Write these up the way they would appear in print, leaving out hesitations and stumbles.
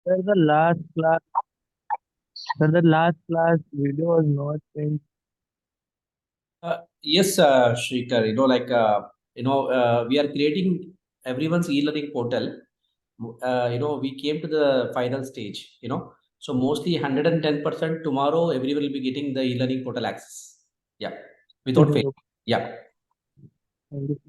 Sir, the last class video was not sent. Yes, Shrikar, we are creating everyone's e-learning portal. We came to the final stage, so mostly 110% tomorrow, everyone will be getting the e-learning portal access. Yeah, without fail. Okay, Yeah. thank you.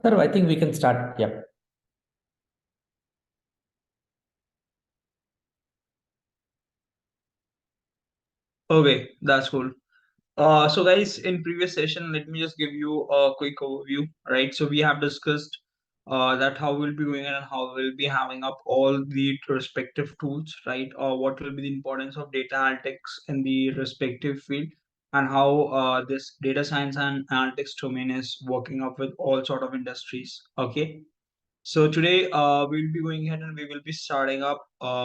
Sir, I think we can start. Yeah. Okay, that's cool. So guys, in previous session, let me just give you a quick overview, right? So we have discussed that how we'll be going and how we'll be having up all the respective tools, right? Or what will be the importance of data analytics in the respective field, and how this data science and analytics domain is working up with all sort of industries. Okay. So today we'll be going ahead and we will be starting up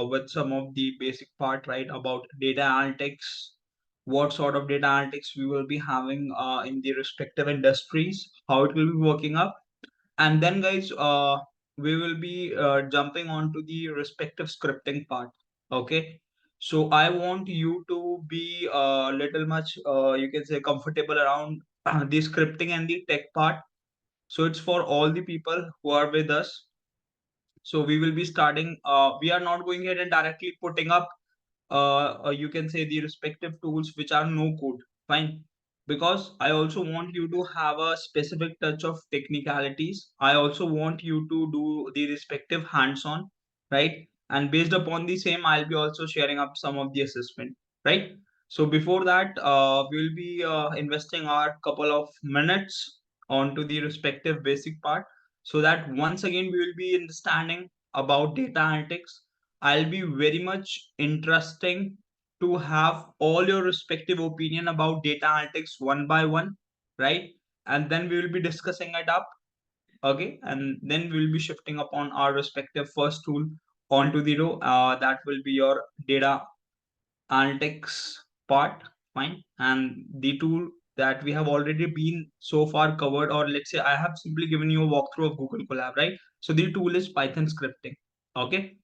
with some of the basic part, right, about data analytics, what sort of data analytics we will be having in the respective industries, how it will be working up, and then guys, we will be jumping onto the respective scripting part. Okay. So I want you to be a little much, you can say, comfortable around the scripting and the tech part. So it's for all the people who are with us. So we will be starting. We are not going ahead and directly putting up, you can say, the respective tools which are no code. Fine. Because I also want you to have a specific touch of technicalities. I also want you to do the respective hands-on, right? And based upon the same, I'll be also sharing up some of the assessment, right? So before that, we'll be investing our couple of minutes onto the respective basic part, so that once again we will be understanding about data analytics. I'll be very much interesting to have all your respective opinion about data analytics one by one, right? And then we will be discussing it up. Okay. And then we will be shifting upon our respective first tool onto the row. That will be your data analytics part. Fine. And the tool that we have already been so far covered, or let's say I have simply given you a walkthrough of Google Colab, right? So the tool is Python scripting. Okay.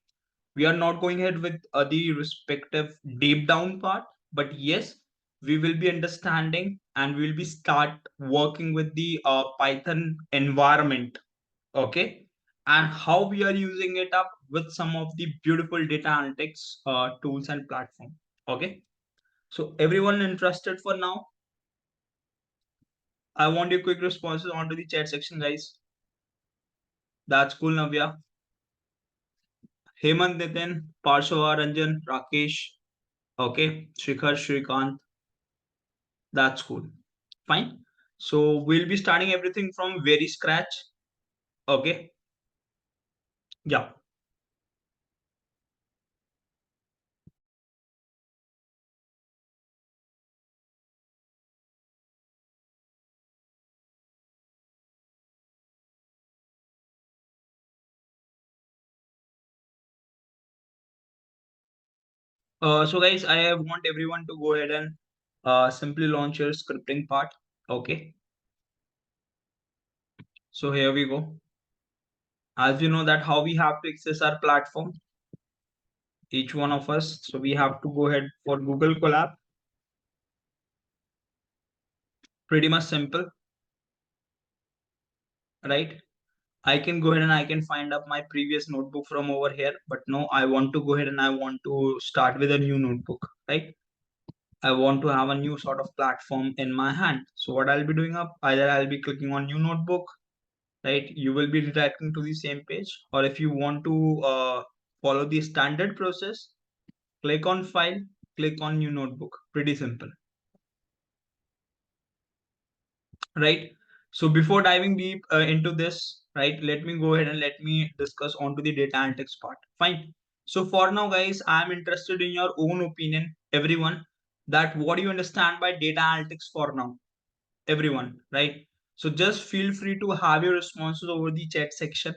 We are not going ahead with the respective deep down part, but yes, we will be understanding and we will be start working with the Python environment. Okay. And how we are using it up with some of the beautiful data analytics tools and platform. Okay. So everyone interested for now? I want your quick responses onto the chat section, guys. That's cool, Navya. Hemant, Nitin, Parshava, Ranjan, Rakesh. Okay. Shikhar, Shrikant. That's cool. Fine. So we'll be starting everything from very scratch. Okay. Yeah. So guys, I want everyone to go ahead and simply launch your scripting part. Okay. So here we go. As you know that how we have to access our platform, each one of us. So we have to go ahead for Google Colab. Pretty much simple. right? I can go ahead and I can find up my previous notebook from over here, but no, I want to go ahead and I want to start with a new notebook, right? I want to have a new sort of platform in my hand. So what I'll be doing up, either I'll be clicking on new notebook, right? You will be redirecting to the same page, or if you want to follow the standard process, click on file, click on new notebook. Pretty simple, right? So before diving deep into this, right, let me go ahead and let me discuss onto the data analytics part. Fine. So for now, guys, I'm interested in your own opinion, everyone, that what do you understand by data analytics for now? Everyone, right? So just feel free to have your responses over the chat section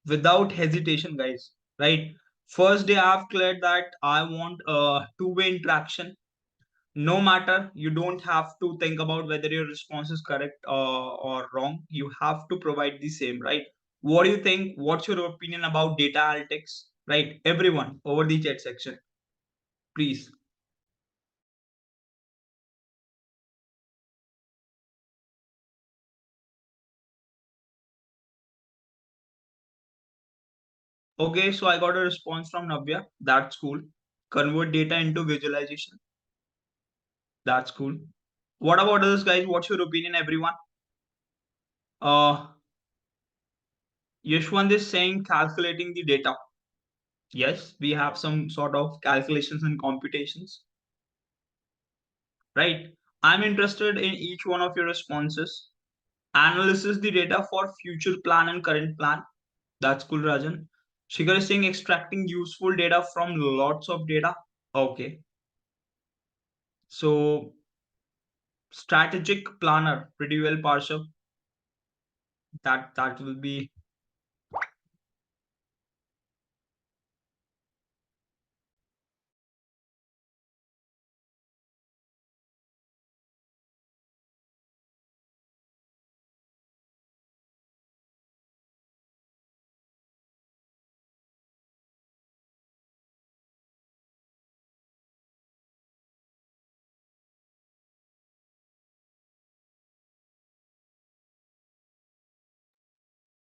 without hesitation, guys, right? First day I've cleared that I want a two-way interaction. No matter, you don't have to think about whether your response is correct or wrong. You have to provide the same, right? What do you think? What's your opinion about data analytics, right? Everyone over the chat section, please. Okay, so I got a response from Navya. That's cool. Convert data into visualization. That's cool. What about others, guys? What's your opinion, everyone? Uh, Yashwant is saying calculating the data. Yes, we have some sort of calculations and computations, right? I'm interested in each one of your responses. Analysis the data for future plan and current plan. That's cool, Rajan. Shikhar is saying extracting useful data from lots of data. Okay. So strategic planner, pretty well, Parsha. That will be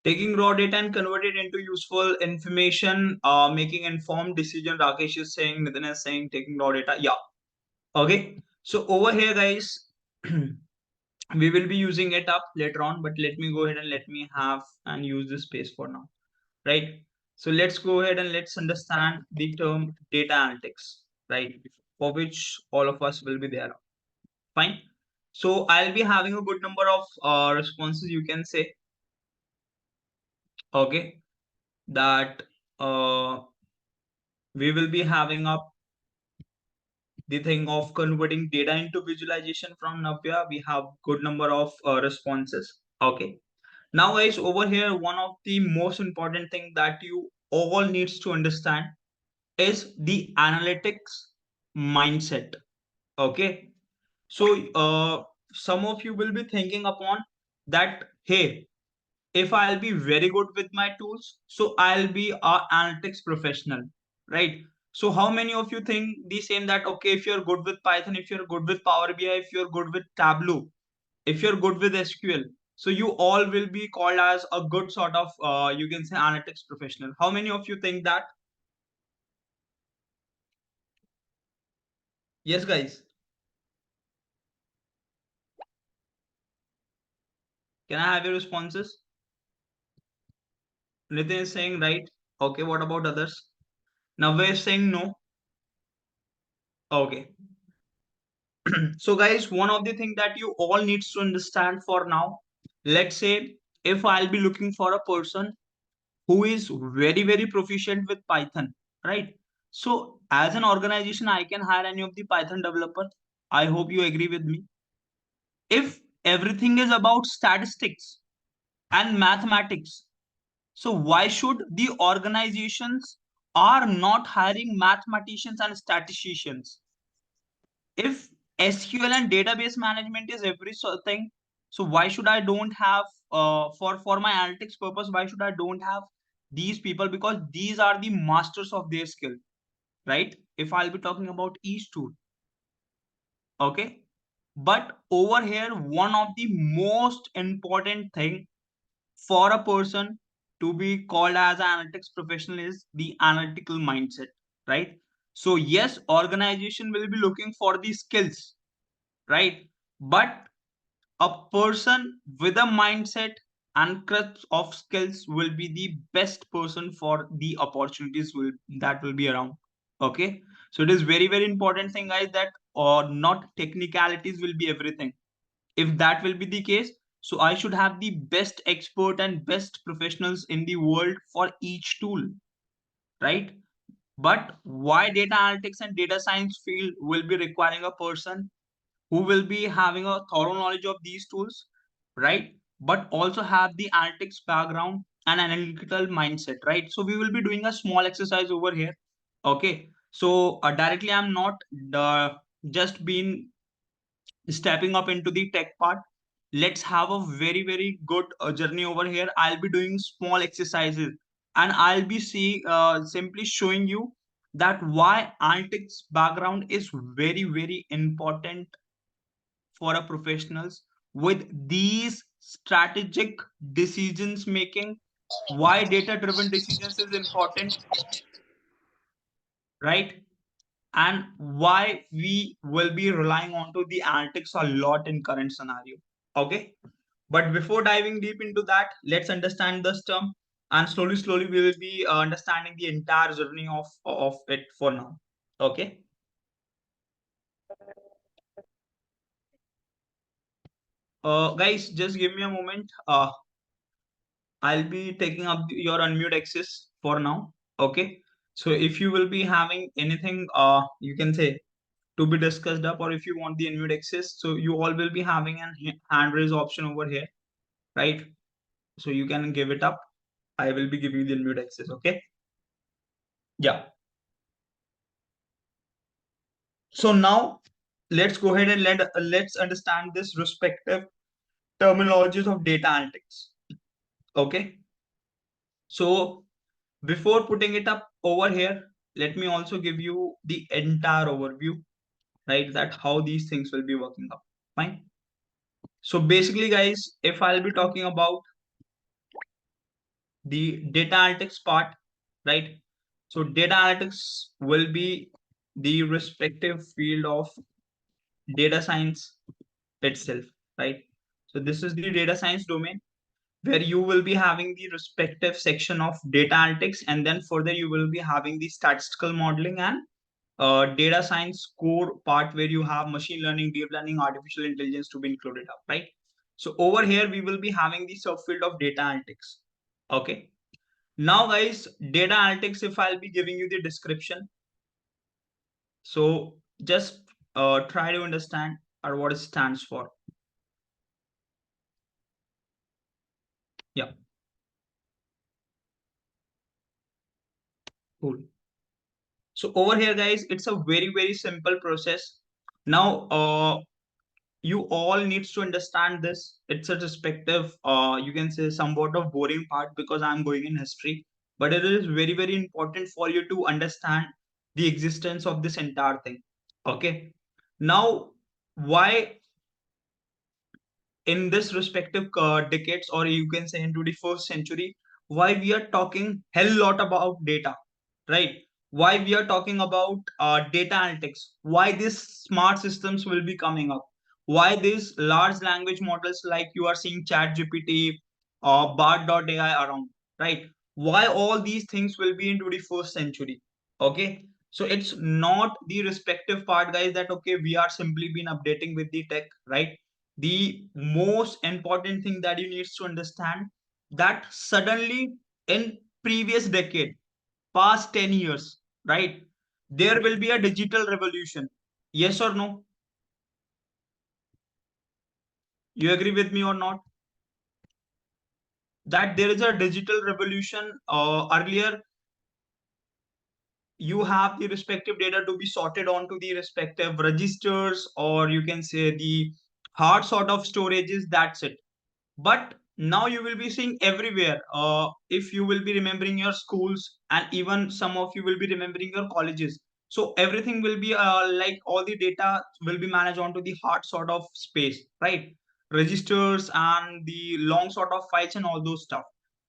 taking raw data and convert it into useful information, making informed decision. Rakesh is saying, Nitin is saying, taking raw data. Yeah. Okay. So over here, guys, we will be using it up later on, but let me go ahead and let me have and use this space for now, right? So let's go ahead and let's understand the term data analytics, right? For which all of us will be there. Fine. So I'll be having a good number of responses, you can say. Okay. That we will be having up the thing of converting data into visualization from Navya. We have good number of responses. Okay. Now, guys, over here, one of the most important thing that you all needs to understand is the analytics mindset. Okay. So, some of you will be thinking upon that, hey, if I'll be very good with my tools, so I'll be a analytics professional, right? So how many of you think the same that okay, if you're good with Python, if you're good with Power BI, if you're good with Tableau, if you're good with SQL, so you all will be called as a good sort of you can say analytics professional. How many of you think that? Yes, guys. Can I have your responses? Nitin is saying right. Okay, what about others? Navya is saying no. Okay. So guys, one of the things that you all needs to understand for now, let's say if I'll be looking for a person who is very proficient with Python, right? So as an organization, I can hire any of the Python developer. I hope you agree with me. If everything is about statistics and mathematics, so why should the organizations are not hiring mathematicians and statisticians? If SQL and database management is every thing, so why should I don't have for my analytics purpose? Why should I don't have these people? Because these are the masters of their skill, right? If I'll be talking about each tool, okay. But over here, one of the most important thing for a person to be called as an analytics professional is the analytical mindset, right? So yes, organization will be looking for the skills, right? But a person with a mindset and crux of skills will be the best person for the opportunities that will be around. Okay, so it is very important thing, guys, that or not technicalities will be everything. If that will be the case, so I should have the best expert and best professionals in the world for each tool, right? But why data analytics and data science field will be requiring a person who will be having a thorough knowledge of these tools, right? But also have the analytics background and analytical mindset, right? So we will be doing a small exercise over here. Okay, so directly I'm not just been stepping up into the tech part. Let's have a very good journey over here. I'll be doing small exercises and I'll be simply showing you that why analytics background is very important for a professionals with these strategic decisions making, why data driven decisions is important, right? And why we will be relying on to the analytics a lot in current scenario. Okay, but before diving deep into that, let's understand this term, and slowly we will be understanding the entire journey of it for now. Okay, guys, just give me a moment. I'll be taking up your unmute access for now. Okay. So if you will be having anything, you can say to be discussed up, or if you want the unmute access, so you all will be having an hand raise option over here, right? So you can give it up. I will be giving you the unmute access. Okay. Yeah. So now let's go ahead and let's understand this respective terminologies of data analytics. Okay. So before putting it up over here, let me also give you the entire overview, right? That how these things will be working out. Fine. So basically, guys, if I'll be talking about the data analytics part, right? So data analytics will be the respective field of data science itself, right? So this is the data science domain where you will be having the respective section of data analytics, and then further you will be having the statistical modeling and data science core part where you have machine learning, deep learning, artificial intelligence to be included up, right? So over here we will be having the subfield of data analytics. Okay. Now, guys, data analytics, if I'll be giving you the description, so just try to understand or what it stands for. Yeah. Cool. So over here, guys, it's a very simple process. Now, you all needs to understand this. It's a respective, you can say somewhat of boring part because I'm going in history, but it is very important for you to understand the existence of this entire thing. Okay. Now, why in this respective decades, or you can say in 21st century, why we are talking hell lot about data, right? Why we are talking about data analytics, why these smart systems will be coming up, why these large language models like you are seeing chat gpt or bard.ai around, right? Why all these things will be in 21st century. Okay, so it's not the respective part, guys, that okay we are simply been updating with the tech, right? The most important thing that you need to understand that suddenly in previous decade, past 10 years, right, there will be a digital revolution. Yes or no? You agree with me or not? That there is a digital revolution. Earlier you have the respective data to be sorted onto the respective registers, or you can say the hard sort of storages, that's it. But now you will be seeing everywhere, if you will be remembering your schools and even some of you will be remembering your colleges, so everything will be like all the data will be managed onto the hard sort of space, right? registers and the long sort of files and all those stuff.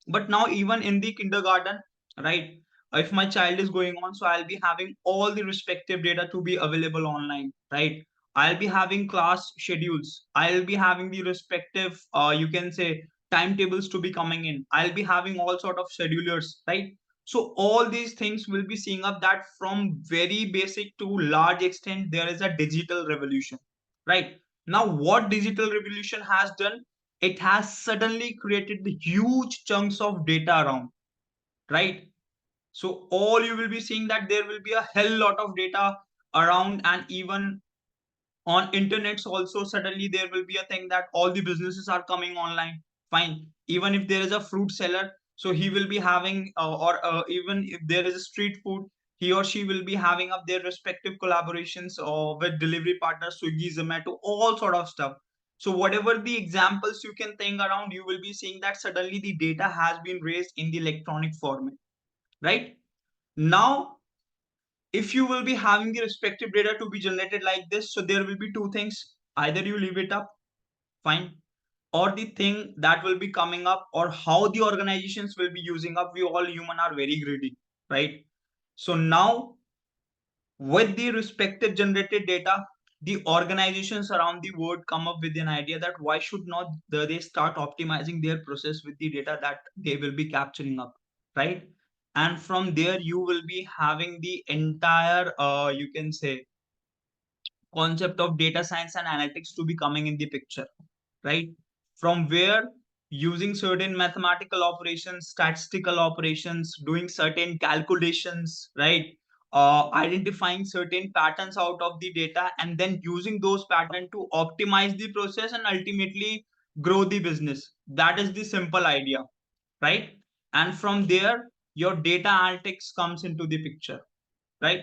But now even in the kindergarten, right, if my child is going on, so I'll be having all the respective data to be available online, right? I'll be having class schedules, I'll be having the respective you can say timetables to be coming in, I'll be having all sort of schedulers, right? So all these things will be seeing up that from very basic to large extent there is a digital revolution, right? Now what digital revolution has done, it has suddenly created the huge chunks of data around, right? So all you will be seeing that there will be a hell lot of data around, and even on internets also suddenly there will be a thing that all the businesses are coming online. Fine, even if there is a fruit seller, so he will be having or even if there is a street food, he or she will be having up their respective collaborations with delivery partners, Swiggy, Zomato, all sort of stuff. So whatever the examples you can think around, you will be seeing that suddenly the data has been raised in the electronic format, right? Now if you will be having the respective data to be generated like this, so there will be two things: either you leave it up, fine, or the thing that will be coming up, or how the organizations will be using up. We all human are very greedy, right? So now with the respective generated data, the organizations around the world come up with an idea that why should not they start optimizing their process with the data that they will be capturing up, right? And from there you will be having the entire you can say concept of data science and analytics to be coming in the picture, right? From where using certain mathematical operations, statistical operations, doing certain calculations, right? Identifying certain patterns out of the data and then using those patterns to optimize the process and ultimately grow the business. That is the simple idea, right? And from there, your data analytics comes into the picture, right?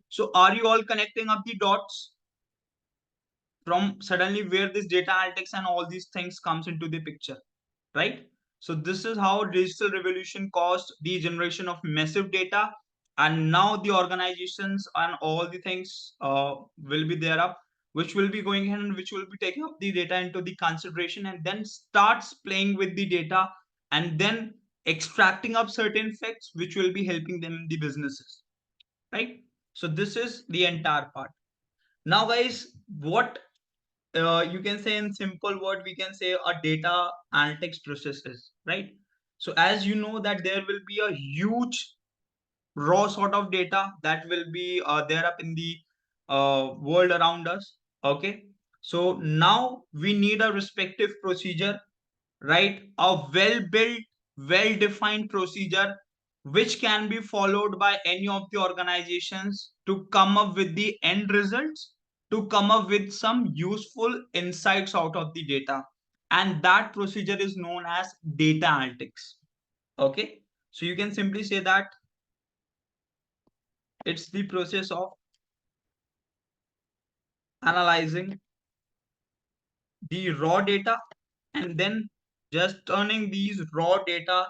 So are you all connecting up the dots from suddenly where this data analytics and all these things comes into the picture, right? So this is how digital revolution caused the generation of massive data, and now the organizations and all the things will be there up, which will be going ahead and which will be taking up the data into the consideration and then starts playing with the data and then extracting up certain facts which will be helping them in the businesses, right? So this is the entire part. Now guys, what you can say in simple word, we can say a data analytics process is, right? So as you know that there will be a huge raw sort of data that will be there up in the world around us, okay? So now we need a respective procedure, right? A well built, well defined procedure which can be followed by any of the organizations to come up with the end results, to come up with some useful insights out of the data. And that procedure is known as data analytics. Okay. So you can simply say that it's the process of analyzing the raw data and then just turning these raw data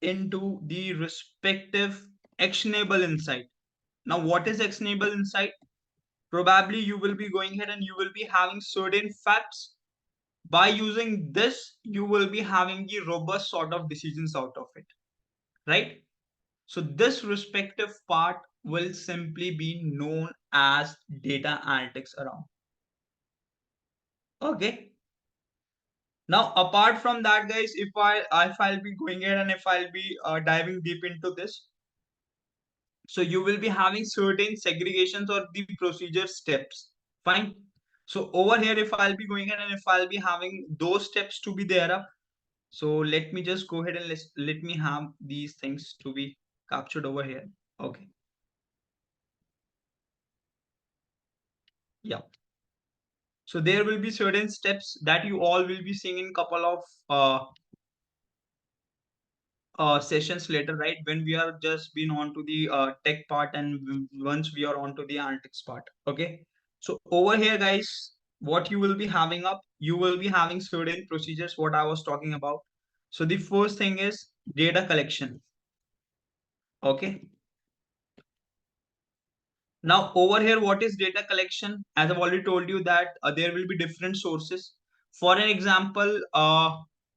into the respective actionable insight. Now, what is actionable insight? Probably you will be going ahead and you will be having certain facts. By using this, you will be having the robust sort of decisions out of it, right? So this respective part will simply be known as data analytics around. Okay. Now, apart from that, guys, if I'll be going ahead and if I'll be diving deep into this, so you will be having certain segregations or the procedure steps, fine. So over here if I'll be going ahead and if I'll be having those steps to be there up, so let me just go ahead and let me have these things to be captured over here. Okay, yeah. So there will be certain steps that you all will be seeing in couple of sessions later, right? When we are just been on to the tech part and once we are on to the analytics part. Okay. So over here, guys, what you will be having up, you will be having certain procedures, what I was talking about. So the first thing is data collection. Okay. Now over here, what is data collection? As I've already told you that there will be different sources. For an example,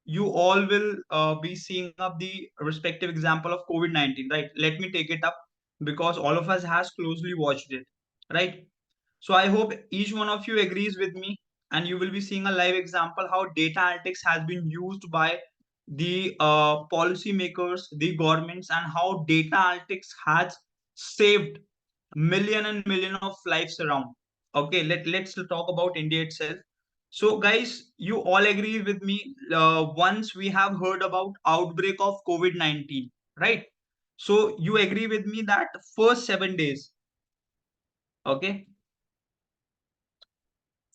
you all will be seeing up the respective example of COVID-19, right? Let me take it up because all of us has closely watched it, right? So I hope each one of you agrees with me, and you will be seeing a live example how data analytics has been used by the policymakers, the governments, and how data analytics has saved million of lives around. Okay, let's talk about India itself. So guys, you all agree with me. Once we have heard about outbreak of COVID-19, right? So you agree with me that first 7 days, okay,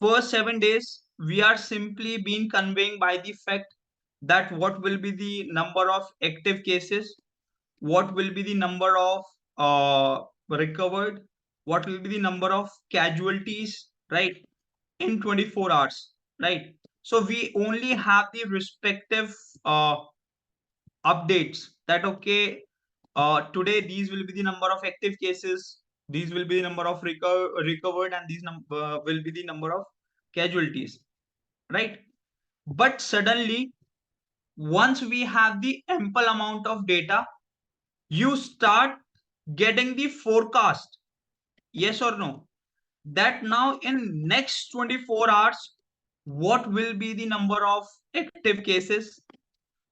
first 7 days we are simply being conveying by the fact that what will be the number of active cases, what will be the number of recovered, what will be the number of casualties, right, in 24 hours, right? So we only have the respective uh, updates that okay, today these will be the number of active cases, these will be the number of recovered, and these will be the number of casualties, right? But suddenly, once we have the ample amount of data, you start getting the forecast, yes or no, that now in next 24 hours, what will be the number of active cases,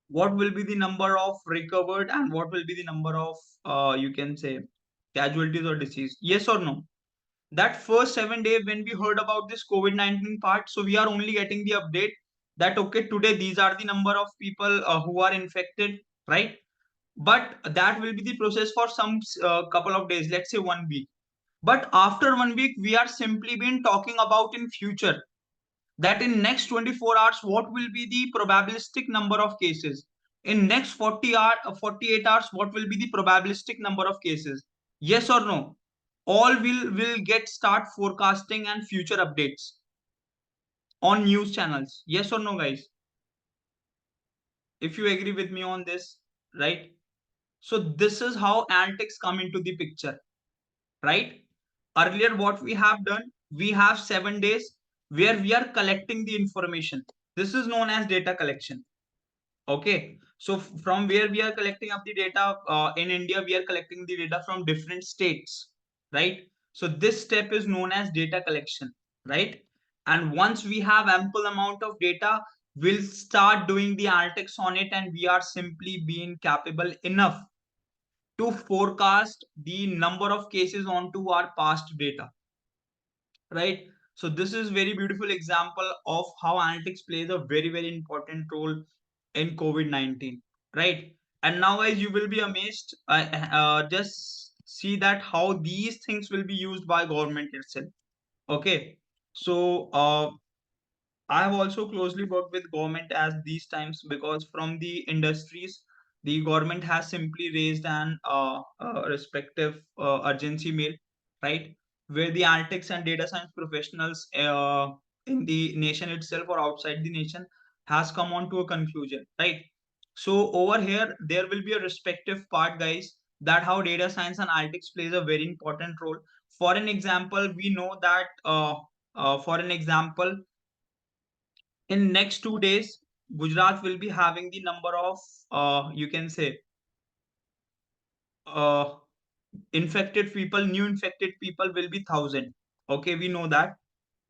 what will be the number of recovered, and what will be the number of you can say casualties or deceased, yes or no? That first 7 days when we heard about this COVID-19 part, so we are only getting the update that okay, today these are the number of people who are infected, right? But that will be the process for some couple of days, let's say 1 week. But after 1 week we are simply been talking about in future, that in next 24 hours what will be the probabilistic number of cases, in next 48 hours what will be the probabilistic number of cases, yes or no? All will get start forecasting and future updates on news channels, yes or no guys? If you agree with me on this, right? So this is how analytics come into the picture, right? Earlier what we have done, we have 7 days where we are collecting the information. This is known as data collection. Okay, so from where we are collecting up the data, in India we are collecting the data from different states, right? So this step is known as data collection, right? And once we have ample amount of data, we'll start doing the analytics on it, and we are simply being capable enough to forecast the number of cases onto our past data, right? So this is very beautiful example of how analytics plays a very important role in COVID-19, right? And now guys, you will be amazed, just see that how these things will be used by government itself. Okay, so I have also closely worked with government as these times, because from the industries, the government has simply raised an respective urgency mail, right? Where the analytics and data science professionals in the nation itself or outside the nation has come on to a conclusion, right? So over here, there will be a respective part, guys, that how data science and analytics plays a very important role. For an example, we know that for an example, in next 2 days Gujarat will be having the number of you can say uh, infected people, new infected people will be 1,000. Okay, we know that.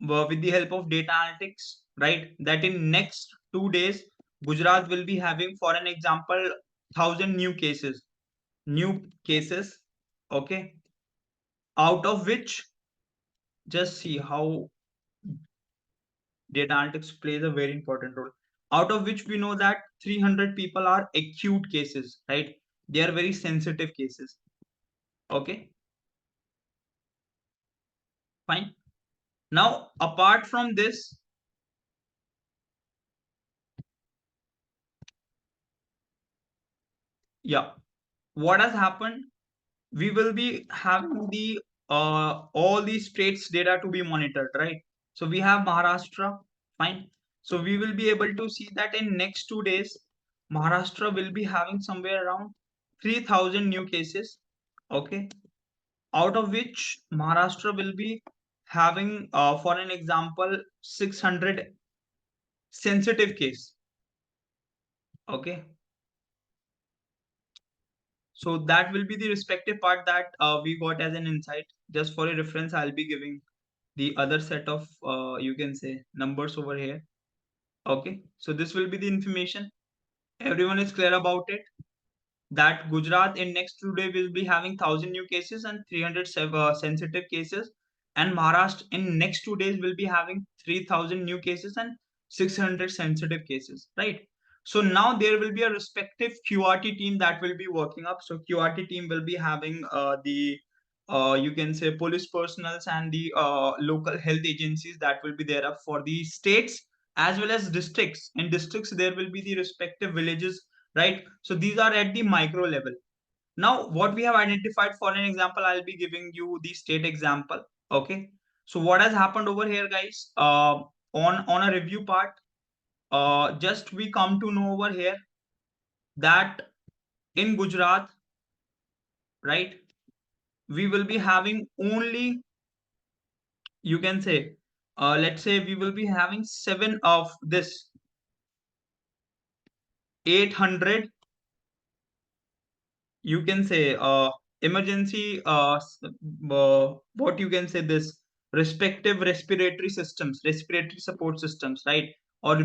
With the help of data analytics, right, that in next 2 days Gujarat will be having, for an example, 1,000 new cases. Okay, out of which, just see how data analytics plays a very important role, out of which we know that 300 people are acute cases, right? They are very sensitive cases. Okay, fine. Now apart from this, yeah, what has happened, we will be having the all the states data to be monitored, right? So we have Maharashtra, fine. So we will be able to see that in next 2 days Maharashtra will be having somewhere around 3,000 new cases. Okay, out of which Maharashtra will be having, for an example, 600 sensitive case. Okay. So that will be the respective part that we got as an insight. Just for a reference, I'll be giving the other set of you can say numbers over here. Okay. So this will be the information. Everyone is clear about it. That Gujarat in next 2 days will be having 1,000 new cases and 300 sensitive cases, and Maharashtra in next 2 days will be having 3,000 new cases and 600 sensitive cases, right? So now there will be a respective QRT team that will be working up. So QRT team will be having the you can say police personals and the local health agencies that will be there up for the states as well as districts. In districts there will be the respective villages, right? So these are at the micro level. Now what we have identified, for an example, I'll be giving you the state example. Okay, so what has happened over here, guys, on a review part, just we come to know over here that in Gujarat, right, we will be having only, you can say, let's say we will be having 7 of this 800, you can say, emergency what you can say, this respective respiratory support systems, right? Or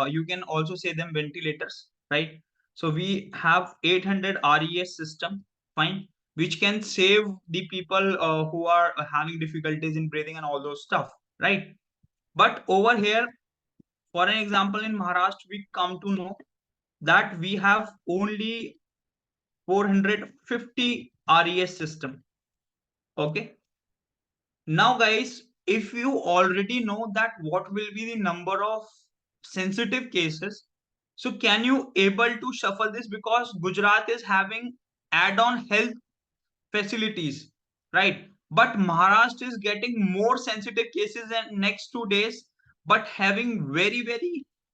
you can also say them ventilators, right? So we have 800 res system, fine, which can save the people who are having difficulties in breathing and all those stuff, right? But over here, for an example, in Maharashtra we come to know that we have only 450 res system. Okay, now guys, if you already know that what will be the number of sensitive cases, so can you able to shuffle this, because Gujarat is having add-on health facilities, right? But Maharashtra is getting more sensitive cases in next 2 days, but having very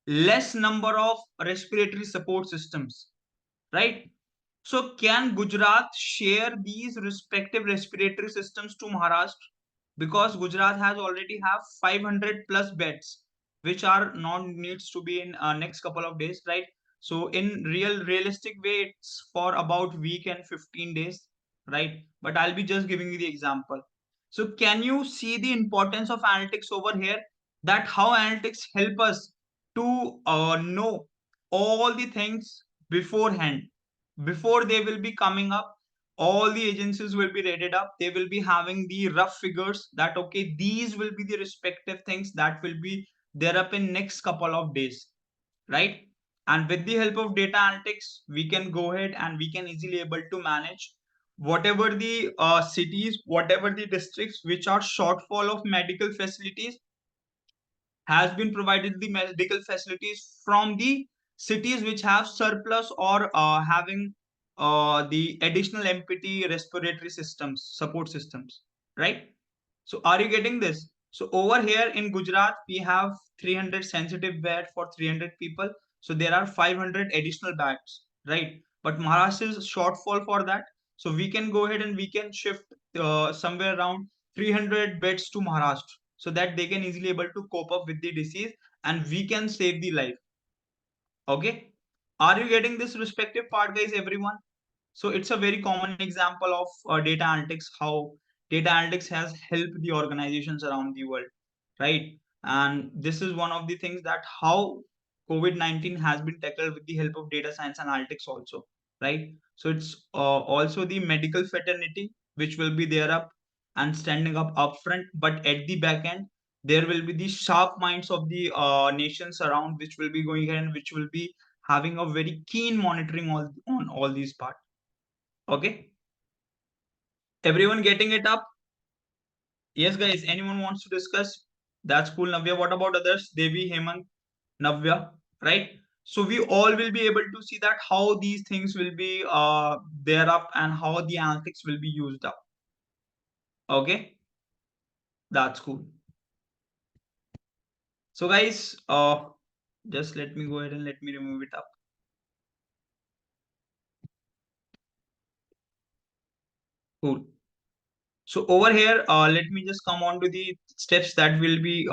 less number of respiratory support systems, right? So can Gujarat share these respective respiratory systems to Maharashtra? Because Gujarat has already have 500 plus beds, which are not needs to be in next couple of days, right? So in realistic way, it's for about week and 15 days, right? But I'll be just giving you the example. So can you see the importance of analytics over here? That how analytics help us to know all the things beforehand, before they will be coming up. All the agencies will be rated up, they will be having the rough figures that okay, these will be the respective things that will be there up in next couple of days, right? And with the help of data analytics, we can go ahead and we can easily able to manage whatever the cities, whatever the districts which are shortfall of medical facilities, has been provided the medical facilities from the cities which have surplus or having the additional MPT respiratory systems, support systems, right? So are you getting this? So over here in Gujarat, we have 300 sensitive bed for 300 people. So there are 500 additional beds, right? But Maharashtra is shortfall for that. So we can go ahead and we can shift somewhere around 300 beds to Maharashtra, so that they can easily able to cope up with the disease and we can save the life. Okay. Are you getting this respective part, guys, everyone? So it's a very common example of data analytics, how data analytics has helped the organizations around the world, right? And this is one of the things that how COVID-19 has been tackled with the help of data science analytics also, right? So it's also the medical fraternity which will be there up and standing up upfront, but at the back end, there will be the sharp minds of the nations around which will be going ahead and which will be having a very keen monitoring on all these parts. Okay, everyone getting it up? Yes, guys. Anyone wants to discuss? That's cool, Navya. What about others? Devi, Hemant, Navya, right? So we all will be able to see that how these things will be there up and how the analytics will be used up. Okay, that's cool. So guys, just let me go ahead and let me remove it up. Cool. So over here, let me just come on to the steps that will be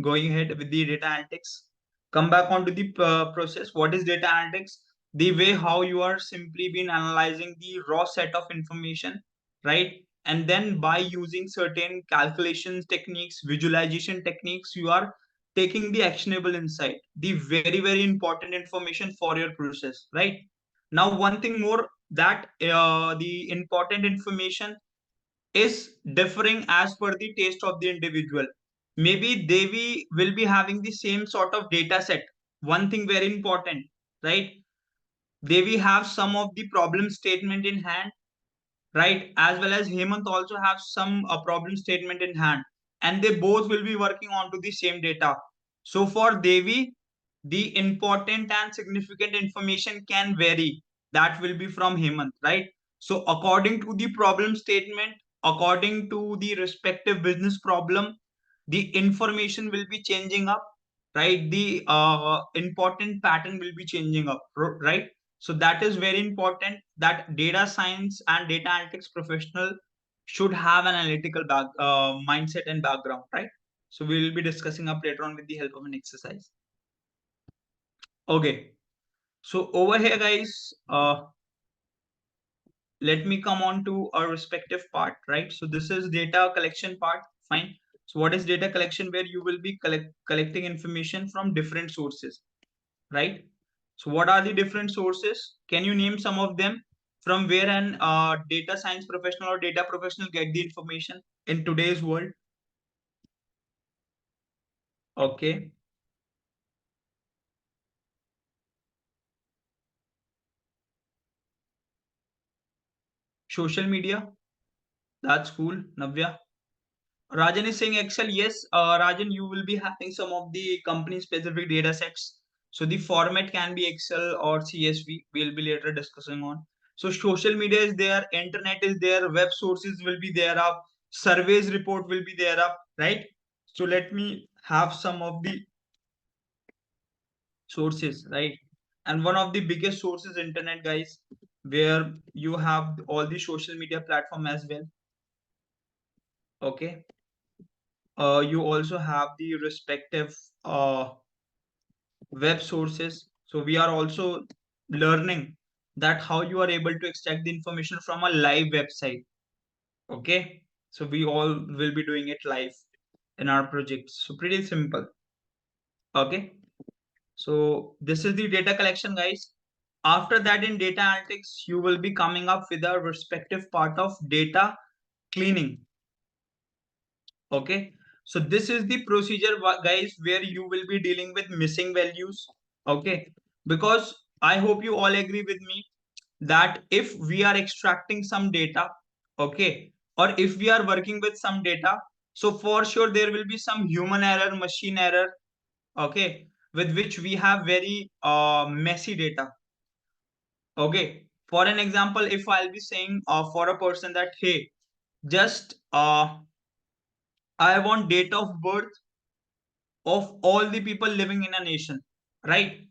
going ahead with the data analytics. come back onto the process. What is data analytics? The way how you are simply been analyzing the raw set of information, right? And then by using certain calculations techniques, visualization techniques, you are taking the actionable insight, the very, very important information for your process, right? Now, one thing more, that the important information is differing as per the taste of the individual. Maybe Devi will be having the same sort of data set. One thing very important, right? Devi have some of the problem statement in hand, right? As well as Hemant also have some problem statement in hand, and they both will be working onto the same data. So for Devi, the important and significant information can vary. That will be from Hemant, right? So according to the problem statement, according to the respective business problem, the information will be changing up, right? The important pattern will be changing up, right? So that is very important, that data science and data analytics professional should have an analytical mindset and background, right? So we will be discussing up later on with the help of an exercise. Okay, so over here, guys, let me come on to our respective part, right? So this is data collection part, fine. So what is data collection? Where you will be collecting information from different sources, right? So what are the different sources? Can you name some of them from where an data science professional or data professional get the information in today's world? Okay. Social media. That's cool. Navya. Rajan is saying Excel. Yes, Rajan, you will be having some of the company specific data sets. So the format can be Excel or CSV. We'll be later discussing on. So social media is there, internet is there, web sources will be there up, surveys report will be there up, right? So let me have some of the sources, right? And one of the biggest sources, internet, guys, where you have all the social media platform as well. Okay. You also have the respective web sources. So we are also learning that how you are able to extract the information from a live website. Okay, so we all will be doing it live in our projects. So pretty simple. Okay, so this is the data collection, guys. After that, in data analytics, you will be coming up with a respective part of data cleaning. Okay, so this is the procedure, guys, where you will be dealing with missing values. Okay, because I hope you all agree with me that if we are extracting some data, okay, or if we are working with some data, so for sure there will be some human error, machine error, okay, with which we have very messy data. Okay, for an example, if I'll be saying for a person that, hey, just I want date of birth of all the people living in a nation, right?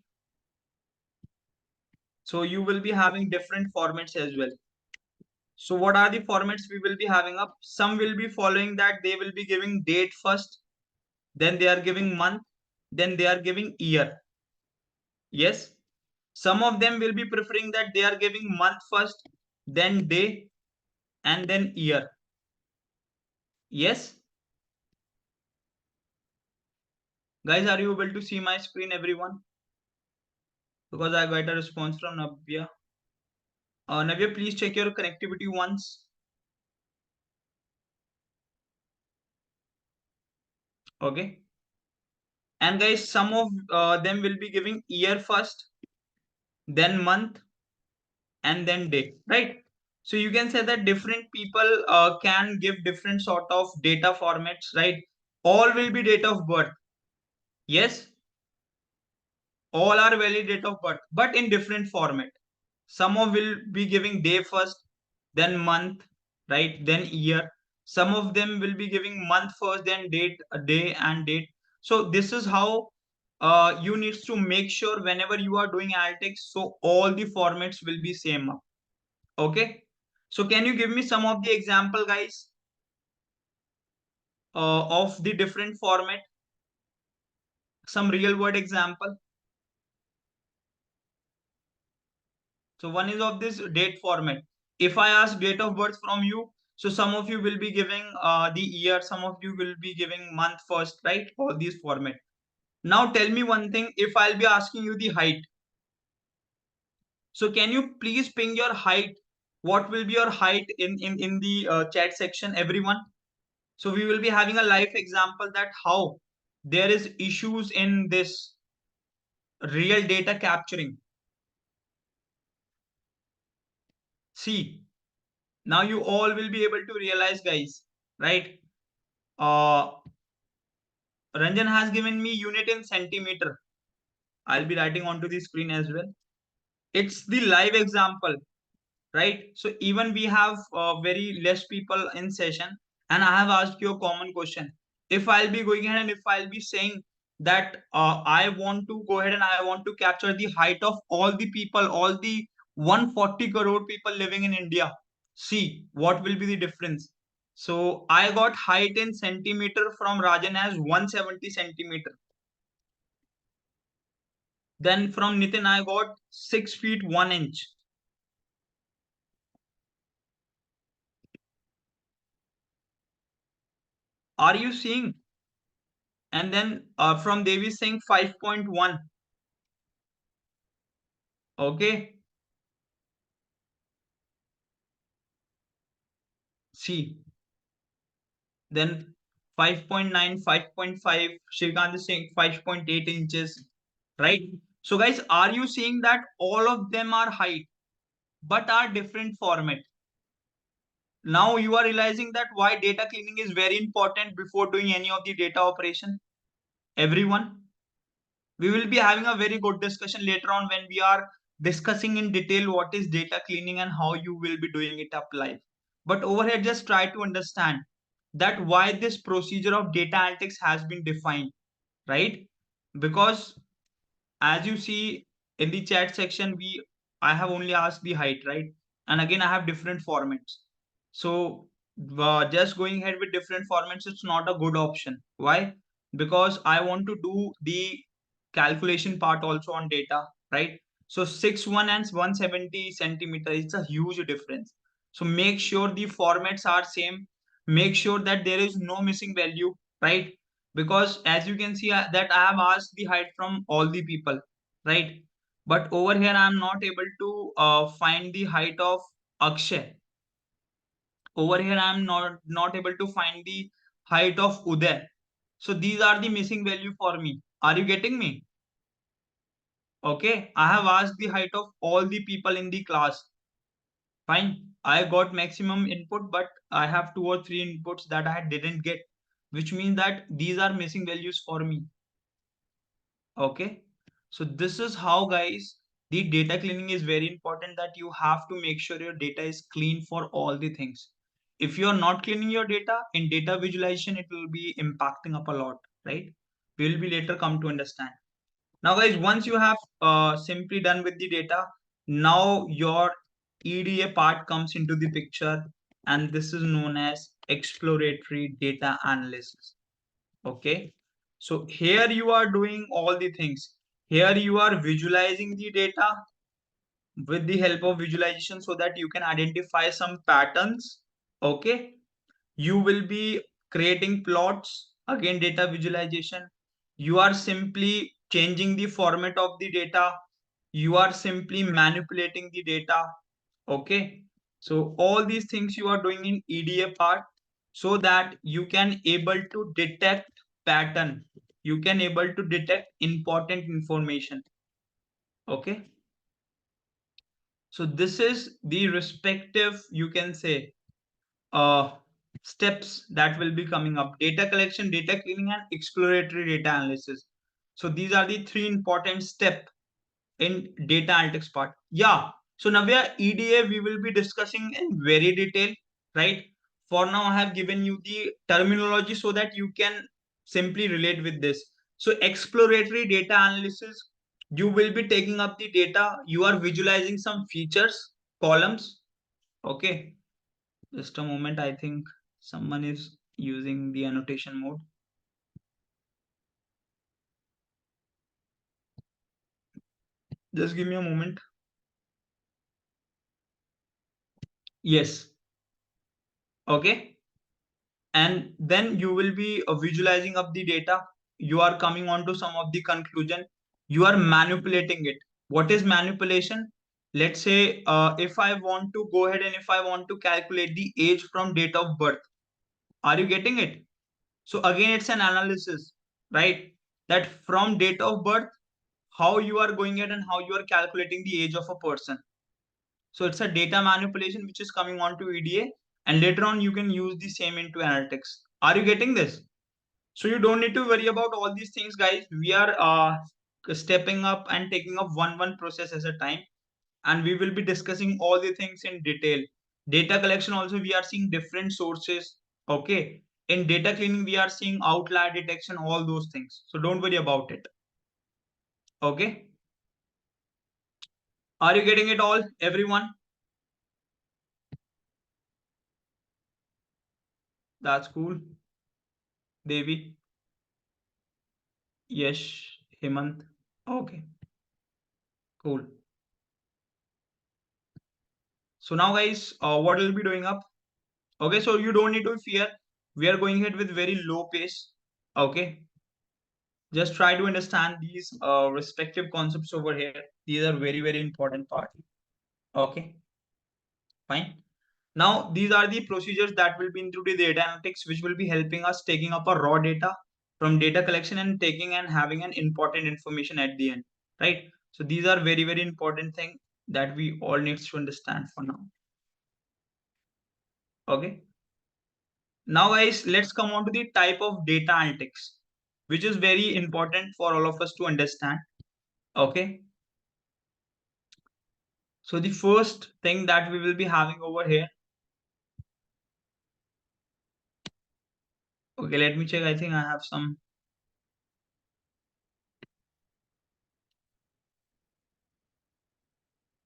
So you will be having different formats as well. So what are the formats we will be having up? Some will be following that they will be giving date first, then they are giving month, then they are giving year. Yes. Some of them will be preferring that they are giving month first, then day, and then year. Yes. Guys, are you able to see my screen, everyone? Because I got a response from Navya. Navya, please check your connectivity once. Okay. And guys, some of them will be giving year first, then month, and then day, right? So you can say that different people can give different sort of data formats, right? All will be date of birth. Yes, all are valid date of birth, but in different format. Some of will be giving day first, then month, right? Then year. Some of them will be giving month first, then date, a day and date. So this is how you need to make sure whenever you are doing analytics, so all the formats will be same. Okay. So can you give me some of the example, guys, of the different format? some real world example. So one is of this date format. If I ask date of birth from you, so some of you will be giving the year, some of you will be giving month first, right? All these format. Now tell me one thing, if I'll be asking you the height. So can you please ping your height? What will be your height in the chat section, everyone? So we will be having a live example that how there is issues in this real data capturing. See, now you all will be able to realize, guys, right? Ranjan has given me unit in centimeter. I'll be writing onto the screen as well. It's the live example, right? So even we have very less people in session, and I have asked you a common question. If I'll be going ahead and if I'll be saying that I want to go ahead and I want to capture the height of all the people, all the 140 crore people living in India, see what will be the difference. So I got height in centimeter from Rajan as 170 centimeter. Then from Nitin I got 6 feet 1 inch. Are you seeing? And then from Devi saying 5.1. Okay. See. Then 5.9, 5.5. Shrikant is saying 5.8 inches. Right. So guys, are you seeing that all of them are height, but are different format? Now you are realizing that why data cleaning is very important before doing any of the data operation. Everyone. We will be having a very good discussion later on when we are discussing in detail what is data cleaning and how you will be doing it up live. But over here, just try to understand that why this procedure of data analytics has been defined, right? Because as you see in the chat section, I have only asked the height, right? And again, I have different formats. So just going ahead with different formats, it's not a good option. Why? Because I want to do the calculation part also on data, right? So 6.1 and 170 centimeter, it's a huge difference. So make sure the formats are same. Make sure that there is no missing value, right? Because as you can see that I have asked the height from all the people, right? But over here I am not able to find the height of Akshay. Over here I am not able to find the height of Uday. So these are the missing value for me. Are you getting me? Okay, I have asked the height of all the people in the class. Fine, I got maximum input, but I have 2 or 3 inputs that I didn't get, which means that these are missing values for me. Okay, so this is how, guys, the data cleaning is very important, that you have to make sure your data is clean for all the things. If you are not cleaning your data in data visualization, it will be impacting up a lot, right? We will be later come to understand. Now guys, once you have simply done with the data, now your EDA part comes into the picture, and this is known as exploratory data analysis. Okay, so here you are doing all the things. Here you are visualizing the data with the help of visualization so that you can identify some patterns. Okay, you will be creating plots, again data visualization. You are simply changing the format of the data. You are simply manipulating the data. Okay, so all these things you are doing in EDA part so that you can able to detect pattern, you can able to detect important information. Okay, so this is the respective, you can say, uh, steps that will be coming up: data collection, data cleaning, and exploratory data analysis. So these are the 3 important steps in data analytics part. Yeah. So Navya, EDA we will be discussing in very detail, right? For now, I have given you the terminology so that you can simply relate with this. So exploratory data analysis, you will be taking up the data. You are visualizing some features, columns. Okay. Just a moment. I think someone is using the annotation mode. Just give me a moment. Yes. Okay. And then you will be visualizing up the data. You are coming on to some of the conclusion. You are manipulating it. What is manipulation? Let's say if I want to go ahead and if I want to calculate the age from date of birth. Are you getting it? So again, it's an analysis, right? That from date of birth, how you are going ahead and how you are calculating the age of a person. So it's a data manipulation which is coming on to EDA, and later on you can use the same into analytics. Are you getting this? So you don't need to worry about all these things, guys. We are stepping up and taking up one process at a time, and we will be discussing all the things in detail. Data collection also, we are seeing different sources. Okay, in data cleaning we are seeing outlier detection, all those things. So don't worry about it. Okay, are you getting it all, everyone? That's cool. Devi, Yash, Hemant. Okay, cool. So now, guys, what we'll be doing up? Okay, so you don't need to fear. We are going ahead with very low pace. Okay, just try to understand these respective concepts over here. These are very important part. Okay, fine. Now, these are the procedures that will be into the data analytics, which will be helping us taking up a raw data from data collection and taking and having an important information at the end, right? So these are very important thing that we all needs to understand for now. Okay. Now, guys, let's come on to the type of data analytics, which is very important for all of us to understand. Okay. So the first thing that we will be having over here. Okay, let me check. I think I have some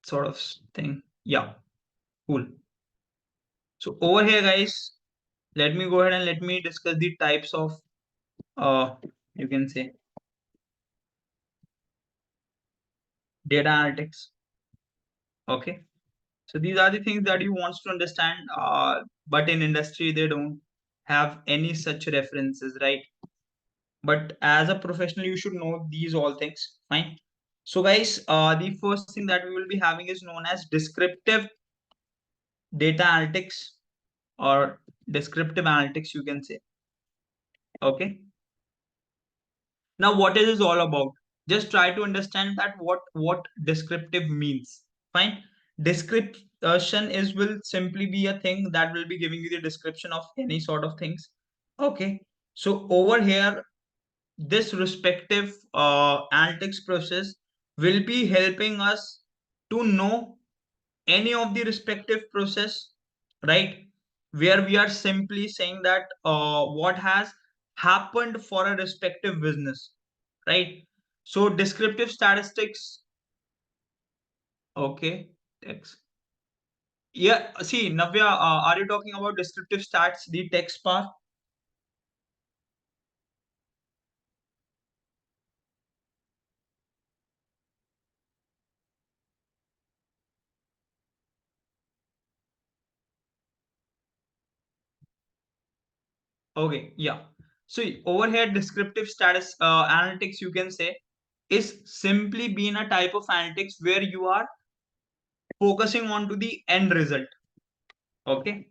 sort of thing. Yeah, cool. So over here, guys, let me go ahead and let me discuss the types of you can say data analytics. Okay. So these are the things that you want to understand, but in industry they don't have any such references, right? But as a professional, you should know these all things. Fine. So guys, the first thing that we will be having is known as descriptive data analytics or descriptive analytics, you can say. Okay. Now, what is this all about? Just try to understand that what descriptive means. Fine. Description is will simply be a thing that will be giving you the description of any sort of things. Okay. So over here, this respective analytics process will be helping us to know any of the respective process, right? Where we are simply saying that what has happened for a respective business, right? So descriptive statistics. Okay, text. Yeah, see, Navya, are you talking about descriptive stats, the text part? Okay, yeah. So over here, descriptive status analytics, you can say, is simply being a type of analytics where you are focusing on to the end result. Okay.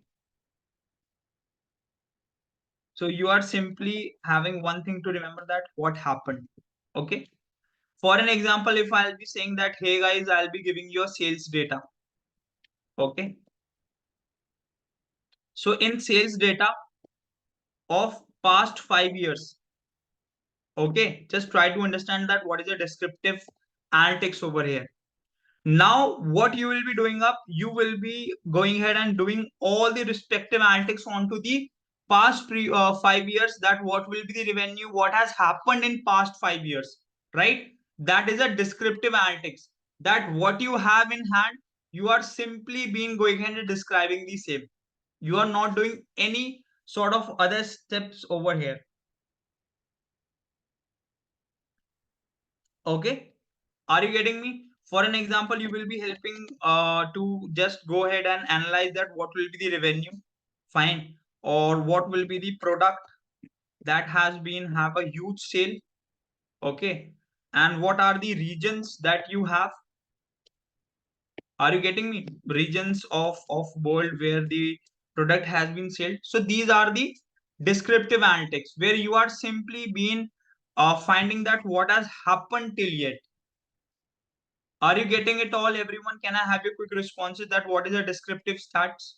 So you are simply having one thing to remember, that what happened. Okay. For an example, if I'll be saying that, hey guys, I'll be giving you a sales data. Okay. So in sales data of past 5 years, okay, just try to understand that what is a descriptive analytics over here. Now, what you will be doing up, you will be going ahead and doing all the respective analytics onto the past 5 years, that what will be the revenue, what has happened in past 5 years, right? That is a descriptive analytics, that what you have in hand, you are simply being going ahead and describing the same. You are not doing any sort of other steps over here. Okay. Are you getting me? For an example, you will be helping to just go ahead and analyze that what will be the revenue, fine, or what will be the product that has been have a huge sale, okay, and what are the regions that you have. Are you getting me? Regions of world where the product has been sold. So these are the descriptive analytics where you are simply being finding that what has happened till yet. Are you getting it all, everyone? Can I have your quick responses that what is a descriptive stats?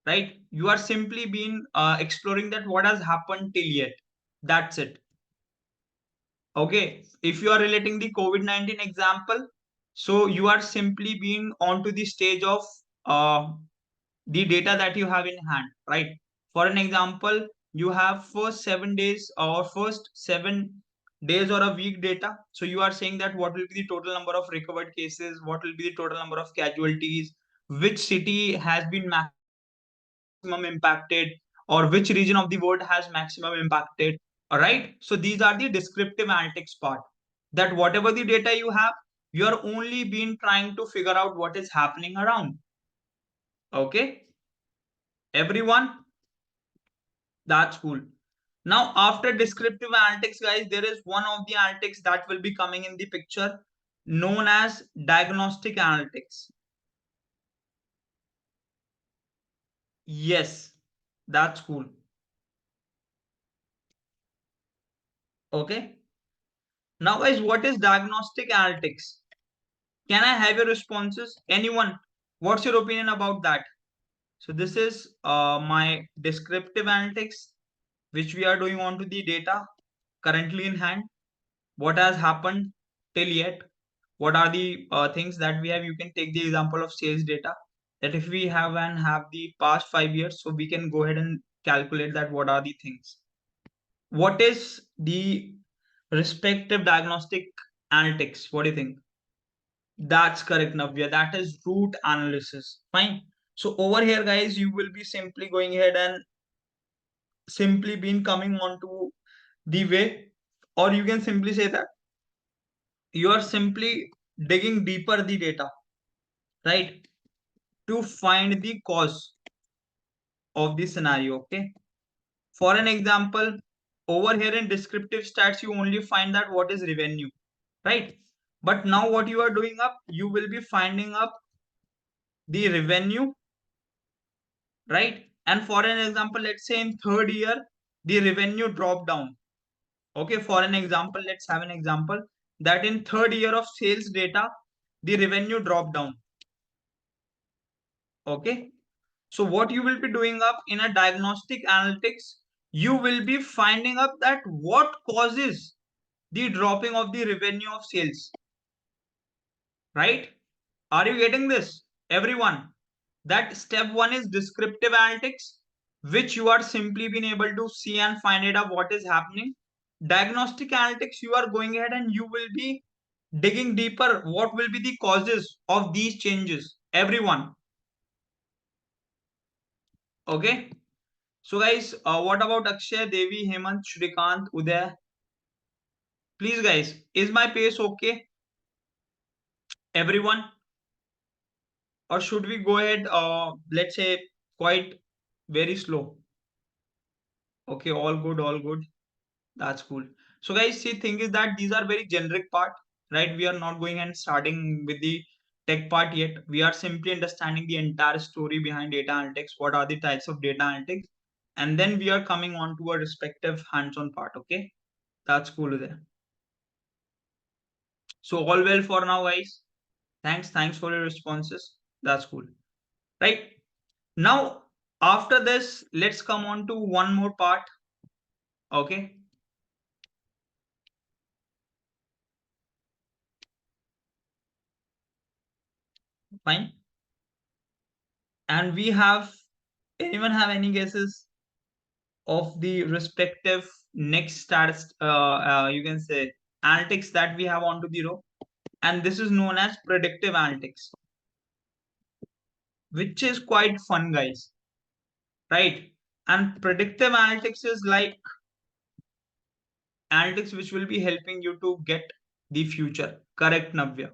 Right? You are simply being exploring that what has happened till yet. That's it. Okay. If you are relating the COVID-19 example, so you are simply being onto the stage of the data that you have in hand, right? For an example, you have first 7 days or first 7 days or a week data. So you are saying that what will be the total number of recovered cases, what will be the total number of casualties, which city has been maximum impacted, or which region of the world has maximum impacted. All right. So these are the descriptive analytics part. That whatever the data you have, you are only been trying to figure out what is happening around. Okay. Everyone, that's cool. Now, after descriptive analytics, guys, there is one of the analytics that will be coming in the picture known as diagnostic analytics. Yes, that's cool. Okay. Now, guys, what is diagnostic analytics? Can I have your responses? Anyone? What's your opinion about that? So this is my descriptive analytics, which we are doing onto the data currently in hand. What has happened till yet? What are the things that we have? You can take the example of sales data, that if we have the past 5 years, so we can go ahead and calculate that what are the things. What is the respective diagnostic analytics? What do you think? That's correct, Navya. That is root analysis. Fine. So over here, guys, you will be simply going ahead and simply been coming on to the way, or you can simply say that you are simply digging deeper the data, right, to find the cause of the scenario. Okay. For an example, over here in descriptive stats, you only find that what is revenue, right? But now what you are doing up, you will be finding up the revenue, right? And for an example, let's say in third year, the revenue dropped down. Okay, for an example, let's have an example that in third year of sales data, the revenue dropped down. Okay. So what you will be doing up in a diagnostic analytics, you will be finding up that what causes the dropping of the revenue of sales, right? Are you getting this, everyone? That step one is descriptive analytics, which you are simply being able to see and find it out what is happening. Diagnostic analytics, you are going ahead and you will be digging deeper. What will be the causes of these changes, everyone? Okay. So guys, what about Akshay, Devi, Hemant, Shrikant, Uday? Please guys, is my pace okay? Everyone? Or should we go ahead, let's say quite very slow? Okay, all good, all good. That's cool. So guys, see, thing is that these are very generic part, right? We are not going and starting with the tech part yet. We are simply understanding the entire story behind data analytics. What are the types of data analytics? And then we are coming on to a respective hands-on part. Okay, that's cool there. So all well for now, guys. Thanks for your responses. That's cool. Right. Now, after this, let's come on to one more part. Okay. Fine. And we have, anyone have any guesses of the respective next status, you can say analytics that we have onto the row? And this is known as predictive analytics, which is quite fun, guys. Right. And predictive analytics is like analytics which will be helping you to get the future. Correct, Navya?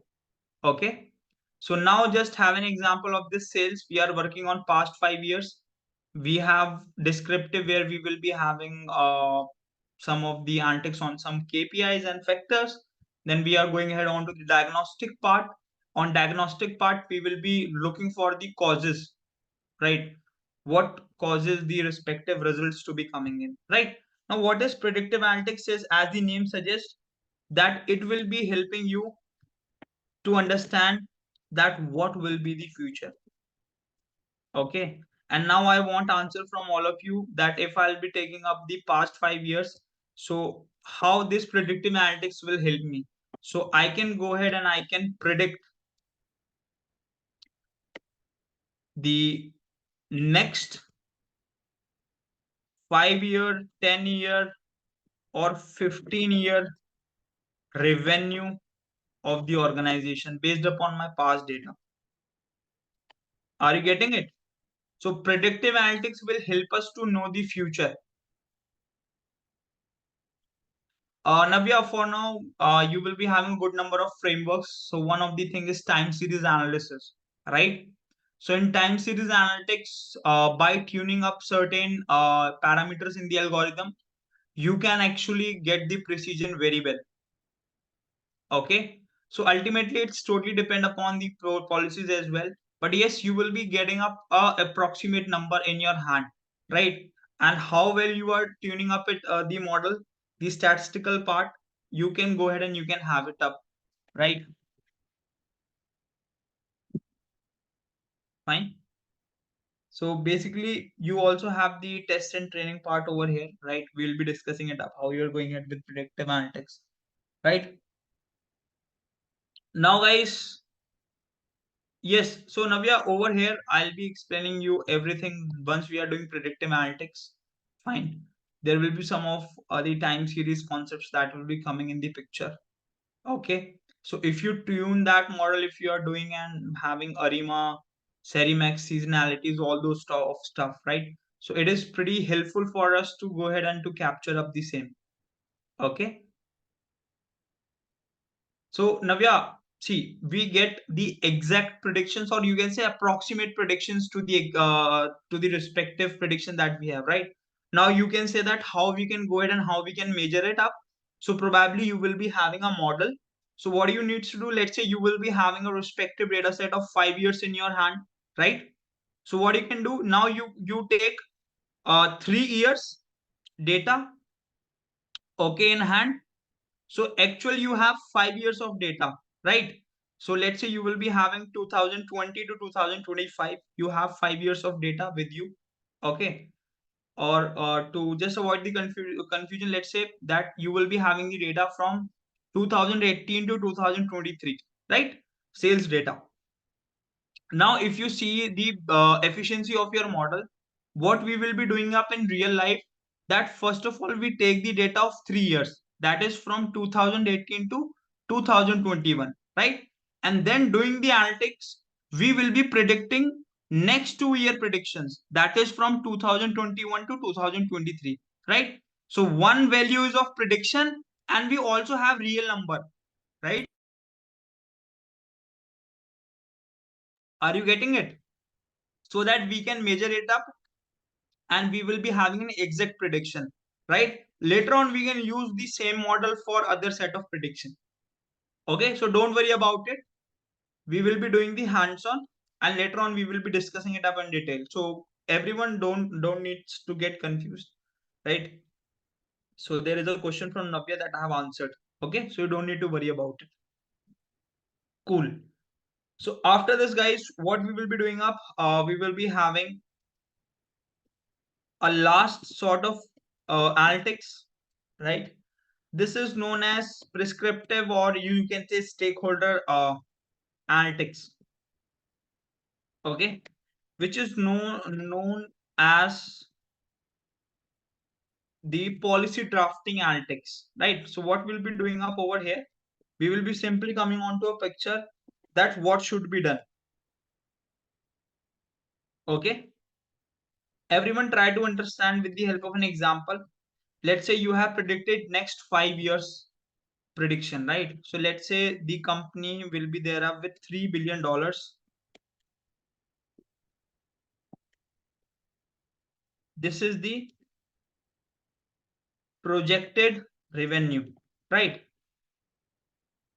Okay. So now just have an example of this sales. We are working on past 5 years. We have descriptive where we will be having some of the antics on some KPIs and factors. Then we are going ahead on to the diagnostic part. On diagnostic part, we will be looking for the causes, right? What causes the respective results to be coming in, right? Now, what is predictive analytics is, as the name suggests, that it will be helping you to understand that what will be the future. Okay. And now I want answer from all of you that if I'll be taking up the past 5 years, so how this predictive analytics will help me. So I can go ahead and I can predict the next 5 year, 10 year, or 15-year revenue of the organization based upon my past data. Are you getting it? So predictive analytics will help us to know the future. Navya, for now, you will be having a good number of frameworks. So one of the thing is time series analysis, right? So in time series analytics, by tuning up certain parameters in the algorithm, you can actually get the precision very well. Okay. So ultimately, it's totally depend upon the policies as well. But yes, you will be getting up a approximate number in your hand, right? And how well you are tuning up it, the model, the statistical part, you can go ahead and you can have it up, right? Fine. So basically, you also have the test and training part over here, right? We'll be discussing it up, how you're going ahead with predictive analytics, right? Now, guys, yes, so Navya, over here, I'll be explaining you everything once we are doing predictive analytics. Fine. There will be some of the time series concepts that will be coming in the picture. Okay. So if you tune that model, if you are doing and having Arima, Serimax, seasonalities, all those stuff, right? So it is pretty helpful for us to go ahead and to capture up the same. Okay. So Navya, see, we get the exact predictions, or you can say approximate predictions to the respective prediction that we have, right? Now you can say that how we can go ahead and how we can measure it up. So probably you will be having a model. So what do you need to do? Let's say you will be having a respective data set of 5 years in your hand, right? So what you can do now, you take 3 years data, okay, in hand. So actually you have 5 years of data, right? So let's say you will be having 2020 to 2025. You have 5 years of data with you, okay? Or to just avoid the confusion, let's say that you will be having the data from 2018 to 2023, right? Sales data. Now, if you see the efficiency of your model, what we will be doing up in real life, that first of all, we take the data of 3 years, that is from 2018 to 2021, right? And then doing the analytics, we will be predicting next 2 year predictions, that is from 2021 to 2023, right? So one value is of prediction, and we also have real number, right? Are you getting it? So that we can measure it up and we will be having an exact prediction, right? Later on, we can use the same model for other set of prediction. Okay, so don't worry about it. We will be doing the hands-on, and later on we will be discussing it up in detail. So everyone don't need to get confused, right? So there is a question from Navya that I have answered. Okay, so you don't need to worry about it. Cool. So after this, guys, what we will be doing up, we will be having a last sort of analytics, right? This is known as prescriptive, or you can say stakeholder analytics, okay, which is known as the policy drafting analytics, right? So what we'll be doing up over here, we will be simply coming onto a picture that what should be done. Okay, everyone try to understand with the help of an example. Let's say you have predicted next 5 years, prediction, right? So let's say the company will be there up with $3 billion. This is the projected revenue, right?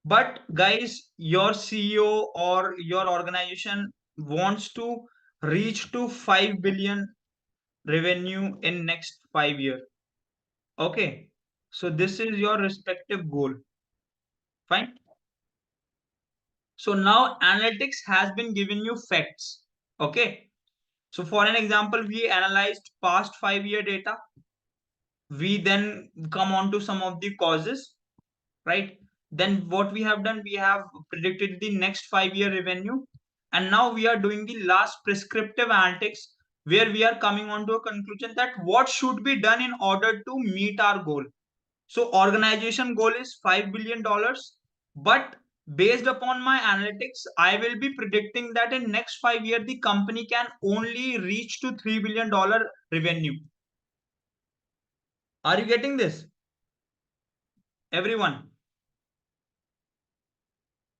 But guys, your CEO or your organization wants to reach to 5 billion revenue in next 5 years. Okay, so this is your respective goal. Fine. So now analytics has been giving you facts. Okay. So for an example, we analyzed past 5 year data. We then come on to some of the causes, right? Then what we have done, we have predicted the next 5 year revenue. And now we are doing the last prescriptive analytics, where we are coming on to a conclusion that what should be done in order to meet our goal. So organization goal is $5 billion, but based upon my analytics, I will be predicting that in next 5 years the company can only reach to $3 billion revenue. Are you getting this, everyone?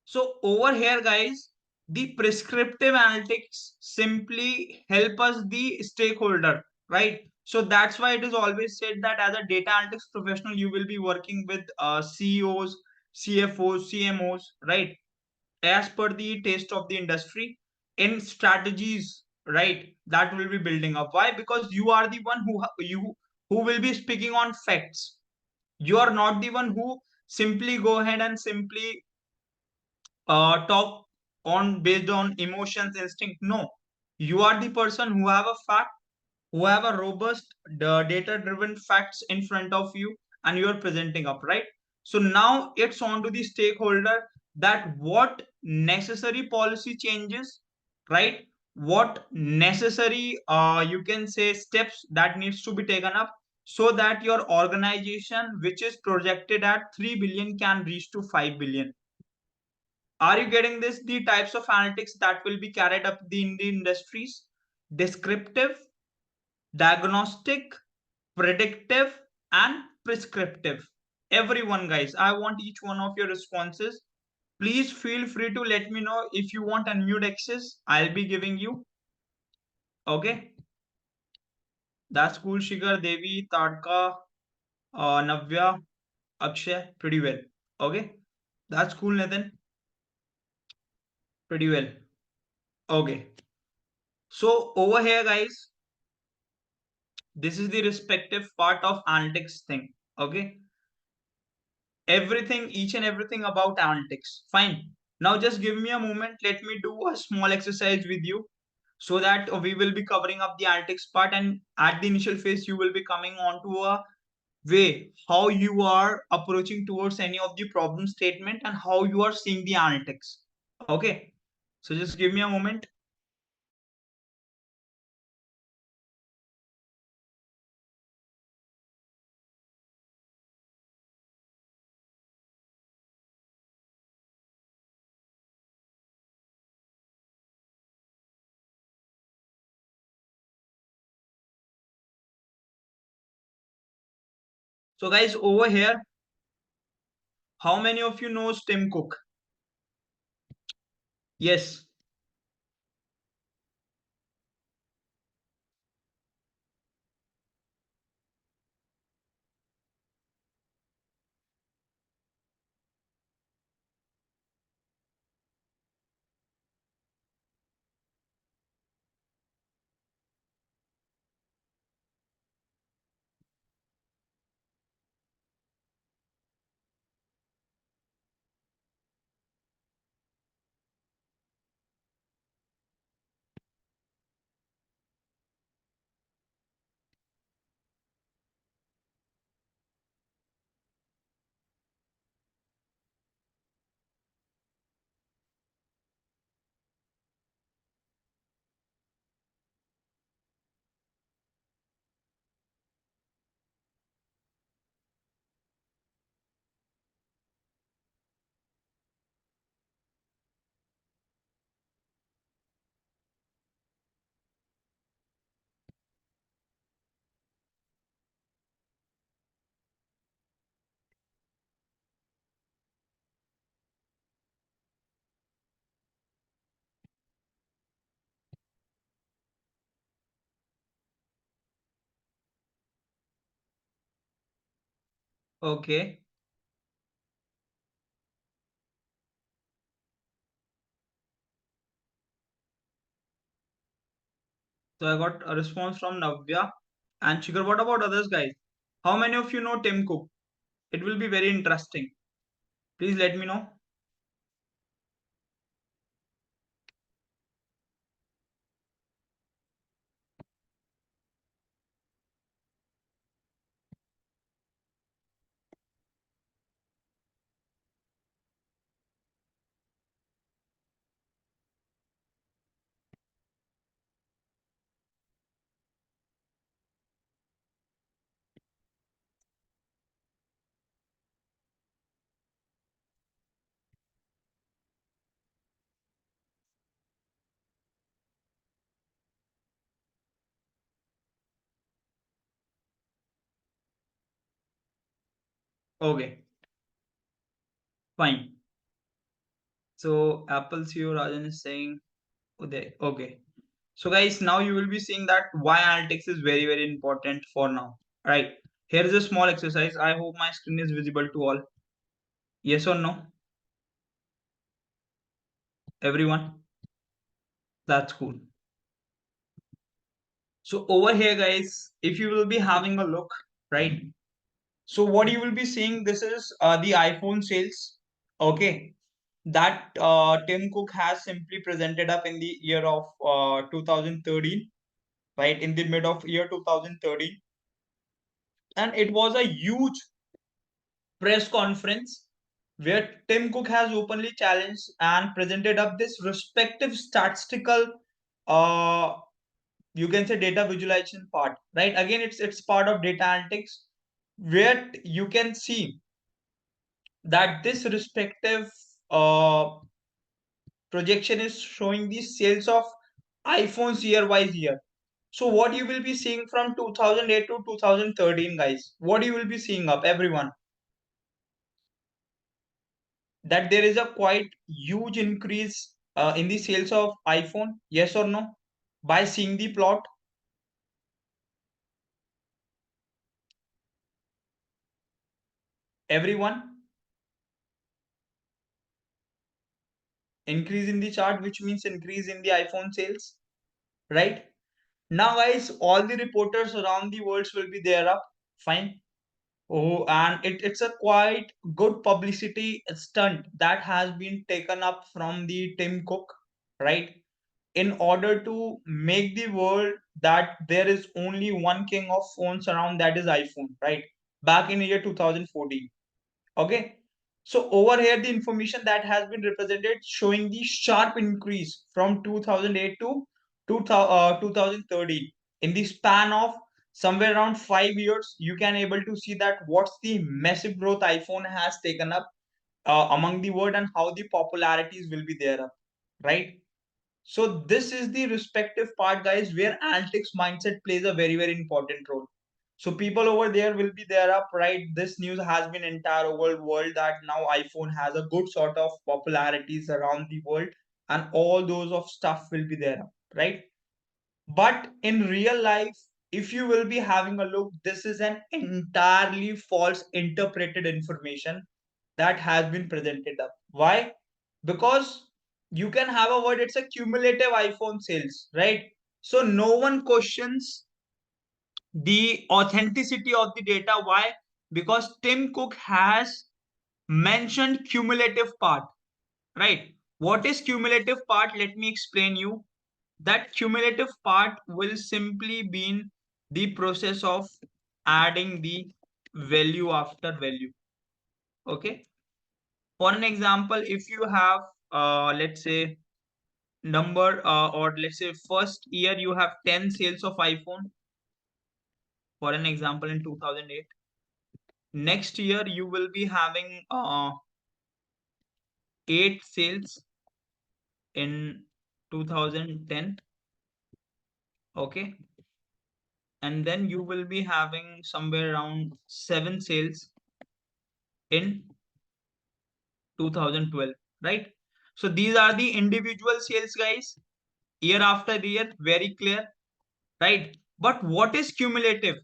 So over here, guys, the prescriptive analytics simply help us the stakeholder, right? So that's why it is always said that as a data analytics professional, you will be working with CEOs, CFOs, CMOs, right? As per the taste of the industry in strategies, right? That will be building up. Why? Because you are the one who will be speaking on facts. You are not the one who simply go ahead and simply talk on based on emotions, instinct. No, you are the person who have a fact, who have a robust data driven facts in front of you, and you are presenting up, right? So now it's on to the stakeholder, that what necessary policy changes, right? What necessary you can say steps that needs to be taken up, so that your organization, which is projected at 3 billion, can reach to 5 billion. Are you getting this? The types of analytics that will be carried up in the industries: descriptive, diagnostic, predictive, and prescriptive. Everyone, guys, I want each one of your responses. Please feel free to let me know. If you want unmute access, I'll be giving you. Okay, that's cool. Shikhar, Devi, Tadka, Navya, Akshay, pretty well. Okay, that's cool, Nathan. Pretty well. Okay, so over here, guys, this is the respective part of analytics thing. Okay, everything, each and everything about analytics. Fine. Now just give me a moment. Let me do a small exercise with you, so that we will be covering up the analytics part. And at the initial phase, you will be coming on to a way how you are approaching towards any of the problem statement and how you are seeing the analytics. Okay. So just give me a moment. So guys, over here, how many of you knows Tim Cook? Yes. Okay. So I got a response from Navya and Shikhar. What about others, guys? How many of you know Tim Cook? It will be very interesting. Please let me know. Okay, fine. So Apple CEO Rajan is saying, Uday. Okay. So guys, now you will be seeing that why analytics is very, very important for now. Right. Here is a small exercise. I hope my screen is visible to all. Yes or no? Everyone? That's cool. So over here, guys, if you will be having a look, right? So what you will be seeing, this is the iPhone sales. Okay. That Tim Cook has simply presented up in the year of 2013, right? In the mid of year 2013. And it was a huge press conference where Tim Cook has openly challenged and presented up this respective statistical, uh, you can say data visualization part, right? Again, it's part of data analytics where you can see that this respective uh, projection is showing the sales of iPhones year by year. So what you will be seeing from 2008 to 2013, guys, what you will be seeing up, everyone, that there is a quite huge increase in the sales of iPhone, yes or no? By seeing the plot, everyone, increase in the chart, which means increase in the iPhone sales, right? Now, guys, all the reporters around the world will be there up, fine. Oh, and it's a quite good publicity stunt that has been taken up from the Tim Cook, right? In order to make the world that there is only one king of phones around, that is iPhone, right? Back in the year 2014. Okay. So over here, the information that has been represented showing the sharp increase from 2008 to 2013 in the span of somewhere around 5 years. You can able to see that what's the massive growth iPhone has taken up among the world and how the popularities will be there, right? So this is the respective part, guys, where analytics mindset plays a very, very important role. So people over there will be there up, right? This news has been entire world that now iPhone has a good sort of popularities around the world, and all those of stuff will be there up, right? But in real life, if you will be having a look, this is an entirely false interpreted information that has been presented up. Why? Because you can have a word, it's a cumulative iPhone sales, right? So no one questions the authenticity of the data. Why? Because Tim Cook has mentioned cumulative part, right? What is cumulative part? Let me explain you. That cumulative part will simply be the process of adding the value after value. Okay. For an example, if you have let's say number or let's say first year you have 10 sales of iPhone, for an example, in 2008. Next year you will be having 8 sales in 2010. Okay. And then you will be having somewhere around 7 sales in 2012, right? So these are the individual sales, guys, year after year, very clear, right? But what is cumulative?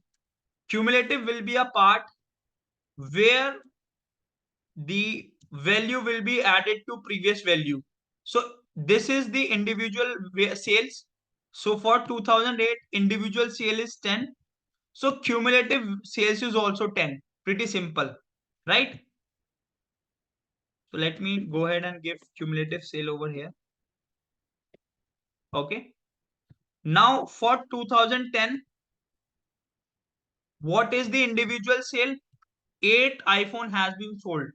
Cumulative will be a part where the value will be added to previous value. So this is the individual sales. So for 2008, individual sale is 10. So cumulative sales is also 10. Pretty simple, right? So let me go ahead and give cumulative sale over here. Okay. Now for 2010, what is the individual sale? 8 iPhone has been sold,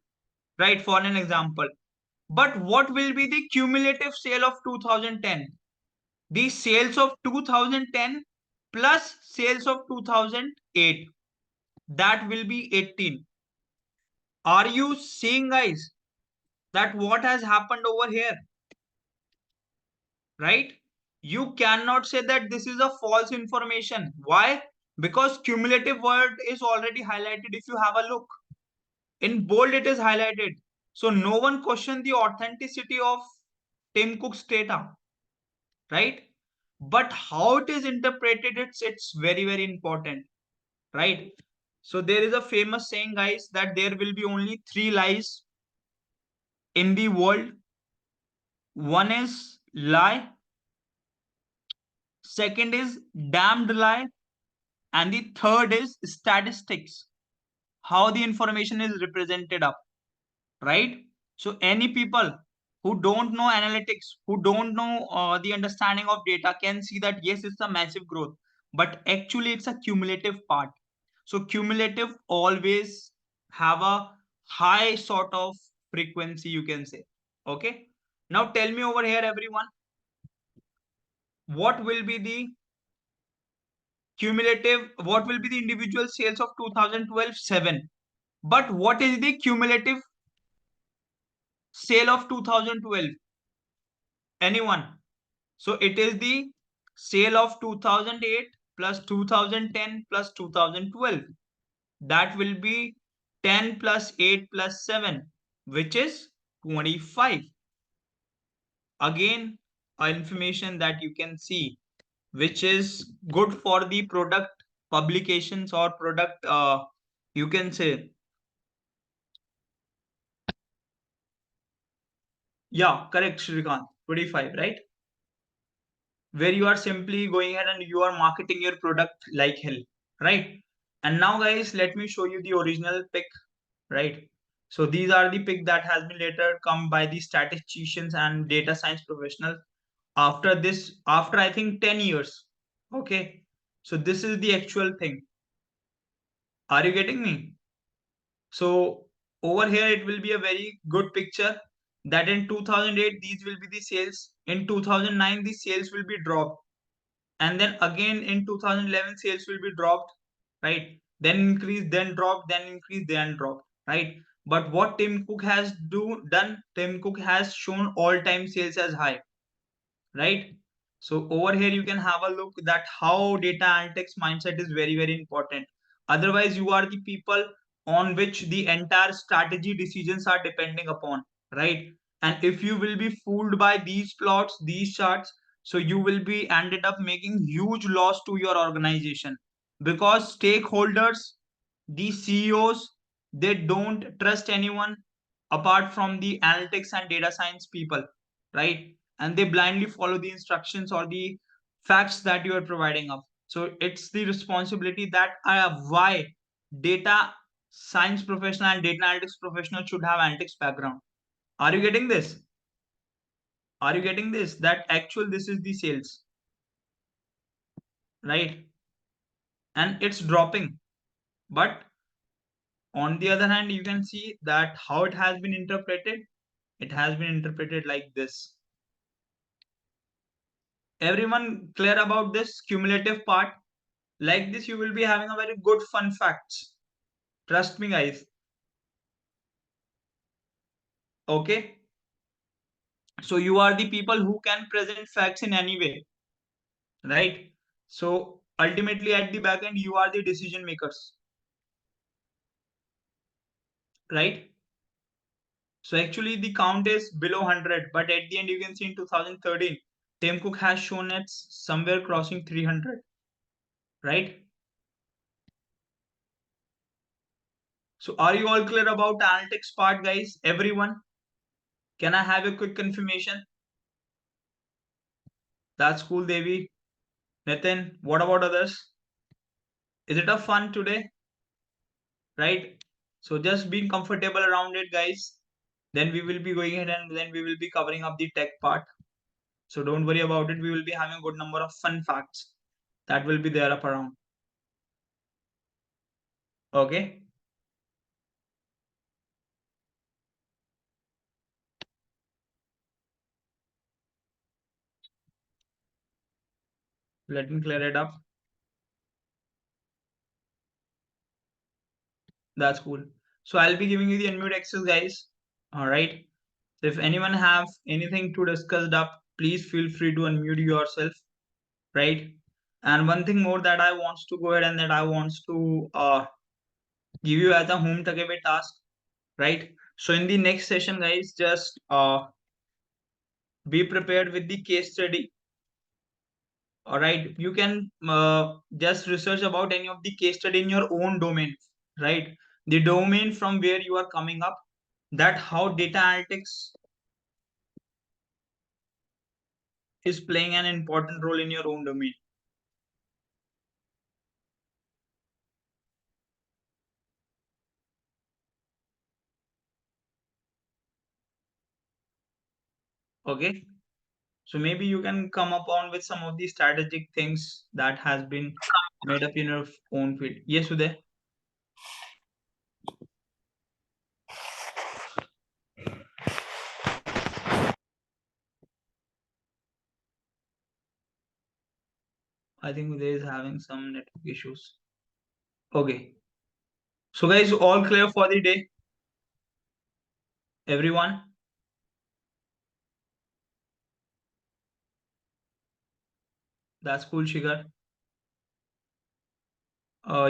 right? For an example. But what will be the cumulative sale of 2010? The sales of 2010 plus sales of 2008. That will be 18. Are you seeing, guys, that what has happened over here? Right? You cannot say that this is a false information. Why? Because cumulative word is already highlighted. If you have a look in bold, it is highlighted. So no one questioned the authenticity of Tim Cook's data, right? But how it is interpreted, it's very, very important, right? So there is a famous saying, guys, that there will be only 3 lies in the world. One is lie, second is damned lie, and the third is statistics, how the information is represented up, right? So any people who don't know analytics, who don't know the understanding of data, can see that yes, it's a massive growth, but actually it's a cumulative part. So cumulative always have a high sort of frequency, you can say. Okay. Now tell me over here, everyone, what will be the cumulative, what will be the individual sales of 2012? 7. But what is the cumulative sale of 2012? Anyone? So it is the sale of 2008 plus 2010 plus 2012. That will be 10 plus 8 plus 7, which is 25. Again, information that you can see, which is good for the product publications or product, you can say. Yeah, correct, Shrikant. 25, right? Where you are simply going ahead and you are marketing your product like hell, right? And now, guys, let me show you the original pic, right? So these are the pic that has been later come by the statisticians and data science professionals after this, after I think 10 years. Okay. So this is the actual thing. Are you getting me? So over here, it will be a very good picture that in 2008, these will be the sales. In 2009, the sales will be dropped. And then again in 2011, sales will be dropped, right? Then increase, then drop, then increase, then drop, right? But what Tim Cook has done, Tim Cook has shown all-time sales as high, right? So over here you can have a look that how data analytics mindset is very, very important. Otherwise, you are the people on which the entire strategy decisions are depending upon, right? And if you will be fooled by these plots, these charts, so you will be ended up making huge loss to your organization, because stakeholders, the CEOs, they don't trust anyone apart from the analytics and data science people, right? And they blindly follow the instructions or the facts that you are providing up. So it's the responsibility that why data science professional and data analytics professional should have analytics background. Are you getting this? Are you getting this? That actual this is the sales, right? And it's dropping. But on the other hand, you can see that how it has been interpreted. It has been interpreted like this. Everyone clear about this cumulative part? Like this, you will be having a very good fun facts. Trust me, guys. Okay. So you are the people who can present facts in any way, right? So ultimately at the back end, you are the decision makers, right? So actually the count is below 100, but at the end you can see in 2013, Tim Cook has shown it's somewhere crossing 300, right? So are you all clear about analytics part, guys? Everyone? Can I have a quick confirmation? That's cool, Devi. Nitin, what about others? Is it a fun today? Right? So just being comfortable around it, guys. Then we will be going ahead and then we will be covering up the tech part. So don't worry about it. We will be having a good number of fun facts that will be there up around. Okay. Let me clear it up. That's cool. So I'll be giving you the unmute access, guys. All right. So if anyone have anything to discuss up, please feel free to unmute yourself. Right. And one thing more that I wants to go ahead and that I wants to give you as a home takeaway task. Right. So in the next session, guys, just be prepared with the case study. All right, you can just research about any of the case study in your own domain, right? The domain from where you are coming up, that how data analytics is playing an important role in your own domain. Okay, so maybe you can come upon with some of the strategic things that has been made up in your own field. Yes, Uday. I think Uday is having some network issues. Okay, so guys, all clear for the day, everyone? That's cool, Shigar.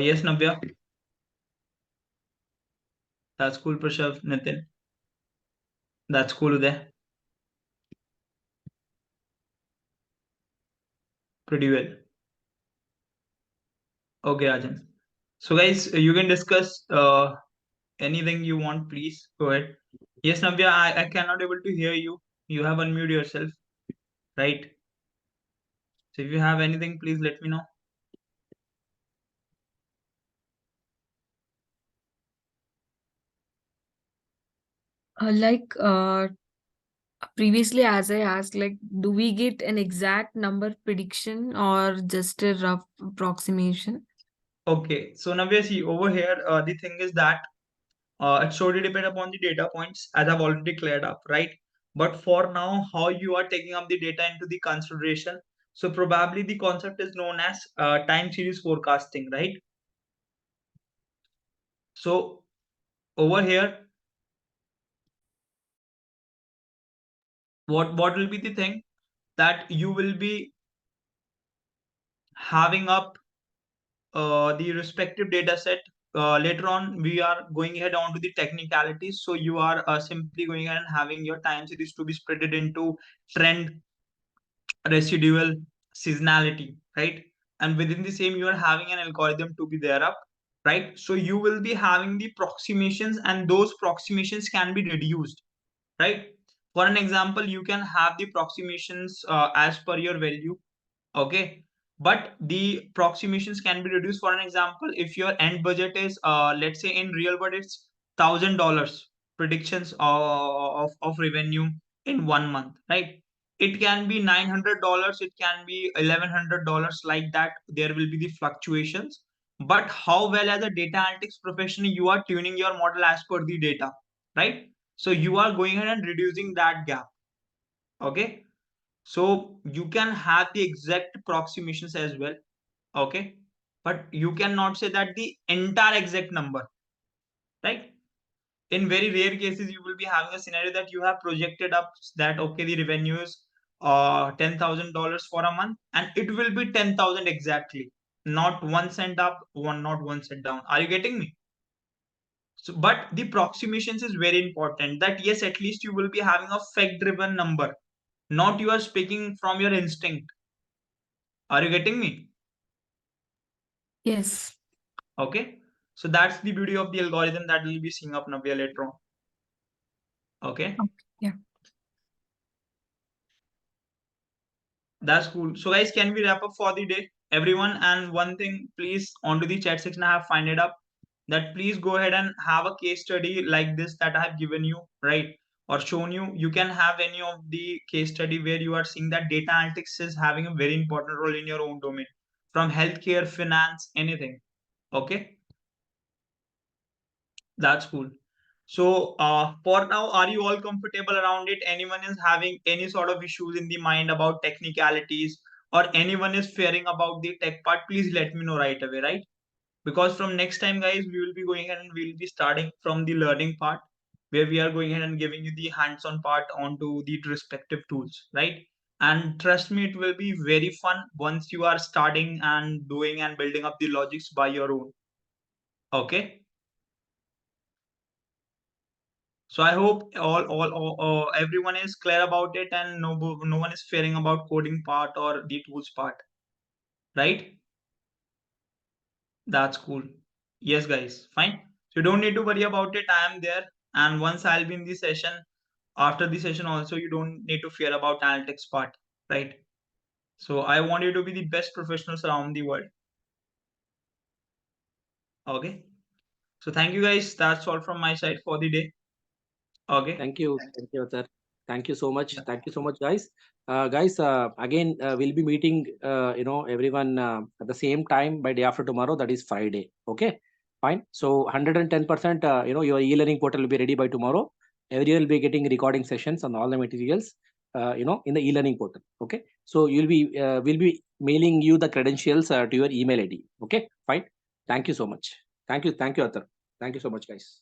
Yes, Navya. That's cool, Prashav. Nitin. That's cool, Uday. Pretty well. Okay, Rajan. So, guys, you can discuss anything you want, please. Go ahead. Yes, Navya, I cannot able to hear you. You have unmute yourself, right? So, if you have anything, please let me know. Previously, as I asked, like, do we get an exact number prediction or just a rough approximation? Okay, so Navya, see over here, the thing is that it totally depend upon the data points as I've already cleared up, right? But for now, how you are taking up the data into the consideration. So probably the concept is known as time series forecasting, right? So over here, what will be the thing that you will be having up the respective data set. Later on, we are going ahead onto the technicalities. So you are simply going ahead and having your time series to be spreaded into trend, residual, seasonality, right? And within the same, you are having an algorithm to be there up, right? So you will be having the approximations, and those approximations can be reduced, right? For an example, you can have the approximations as per your value, okay, but the approximations can be reduced. For an example, if your end budget is let's say in real world it's $1,000 predictions of revenue in 1 month, right? It can be $900, it can be $1,100, like that there will be the fluctuations. But how well as a data analytics professional you are tuning your model as per the data, right? So you are going ahead and reducing that gap, okay? So you can have the exact approximations as well, okay, but you cannot say that the entire exact number, right? In very rare cases you will be having a scenario that you have projected up that okay, the revenue is $10,000 for a month, and it will be 10,000 exactly, not 1 cent up, not 1 cent down. Are you getting me? So but the approximations is very important, that yes, at least you will be having a fact driven number, not you are speaking from your instinct. Are you getting me? Yes. Okay. So that's the beauty of the algorithm that we'll be seeing up Navya later on. Okay. Yeah. That's cool. So guys, can we wrap up for the day, everyone? And one thing, please, onto the chat section, I have find it up that please go ahead and have a case study like this that I have given you, right? Or shown you. You can have any of the case study where you are seeing that data analytics is having a very important role in your own domain, from healthcare, finance, anything. Okay. That's cool. So for now, are you all comfortable around it? Anyone is having any sort of issues in the mind about technicalities, or anyone is fearing about the tech part? Please let me know right away, right? Because from next time, guys, we will be going ahead and we'll be starting from the learning part, where we are going ahead and giving you the hands-on part onto the respective tools, right? And trust me, it will be very fun once you are starting and doing and building up the logics by your own. Okay. So I hope all everyone is clear about it, and no one is fearing about coding part or the tools part, right? That's cool. Yes, guys, fine. So you don't need to worry about it. I am there, and once I'll be in the session, after the session also, you don't need to fear about analytics part, right? So I want you to be the best professionals around the world. Okay. So thank you, guys. That's all from my side for the day. Okay. Thank you, sir. Thank you so much. Yeah. Thank you so much, guys. Again, we'll be meeting, everyone at the same time by day after tomorrow. That is Friday. Okay, fine. So 110%, your e-learning portal will be ready by tomorrow. Everyone will be getting recording sessions on all the materials, in the e-learning portal. Okay. So we'll be mailing you the credentials to your email ID. Okay, fine. Thank you so much. Thank you, Athar. Thank you so much, guys.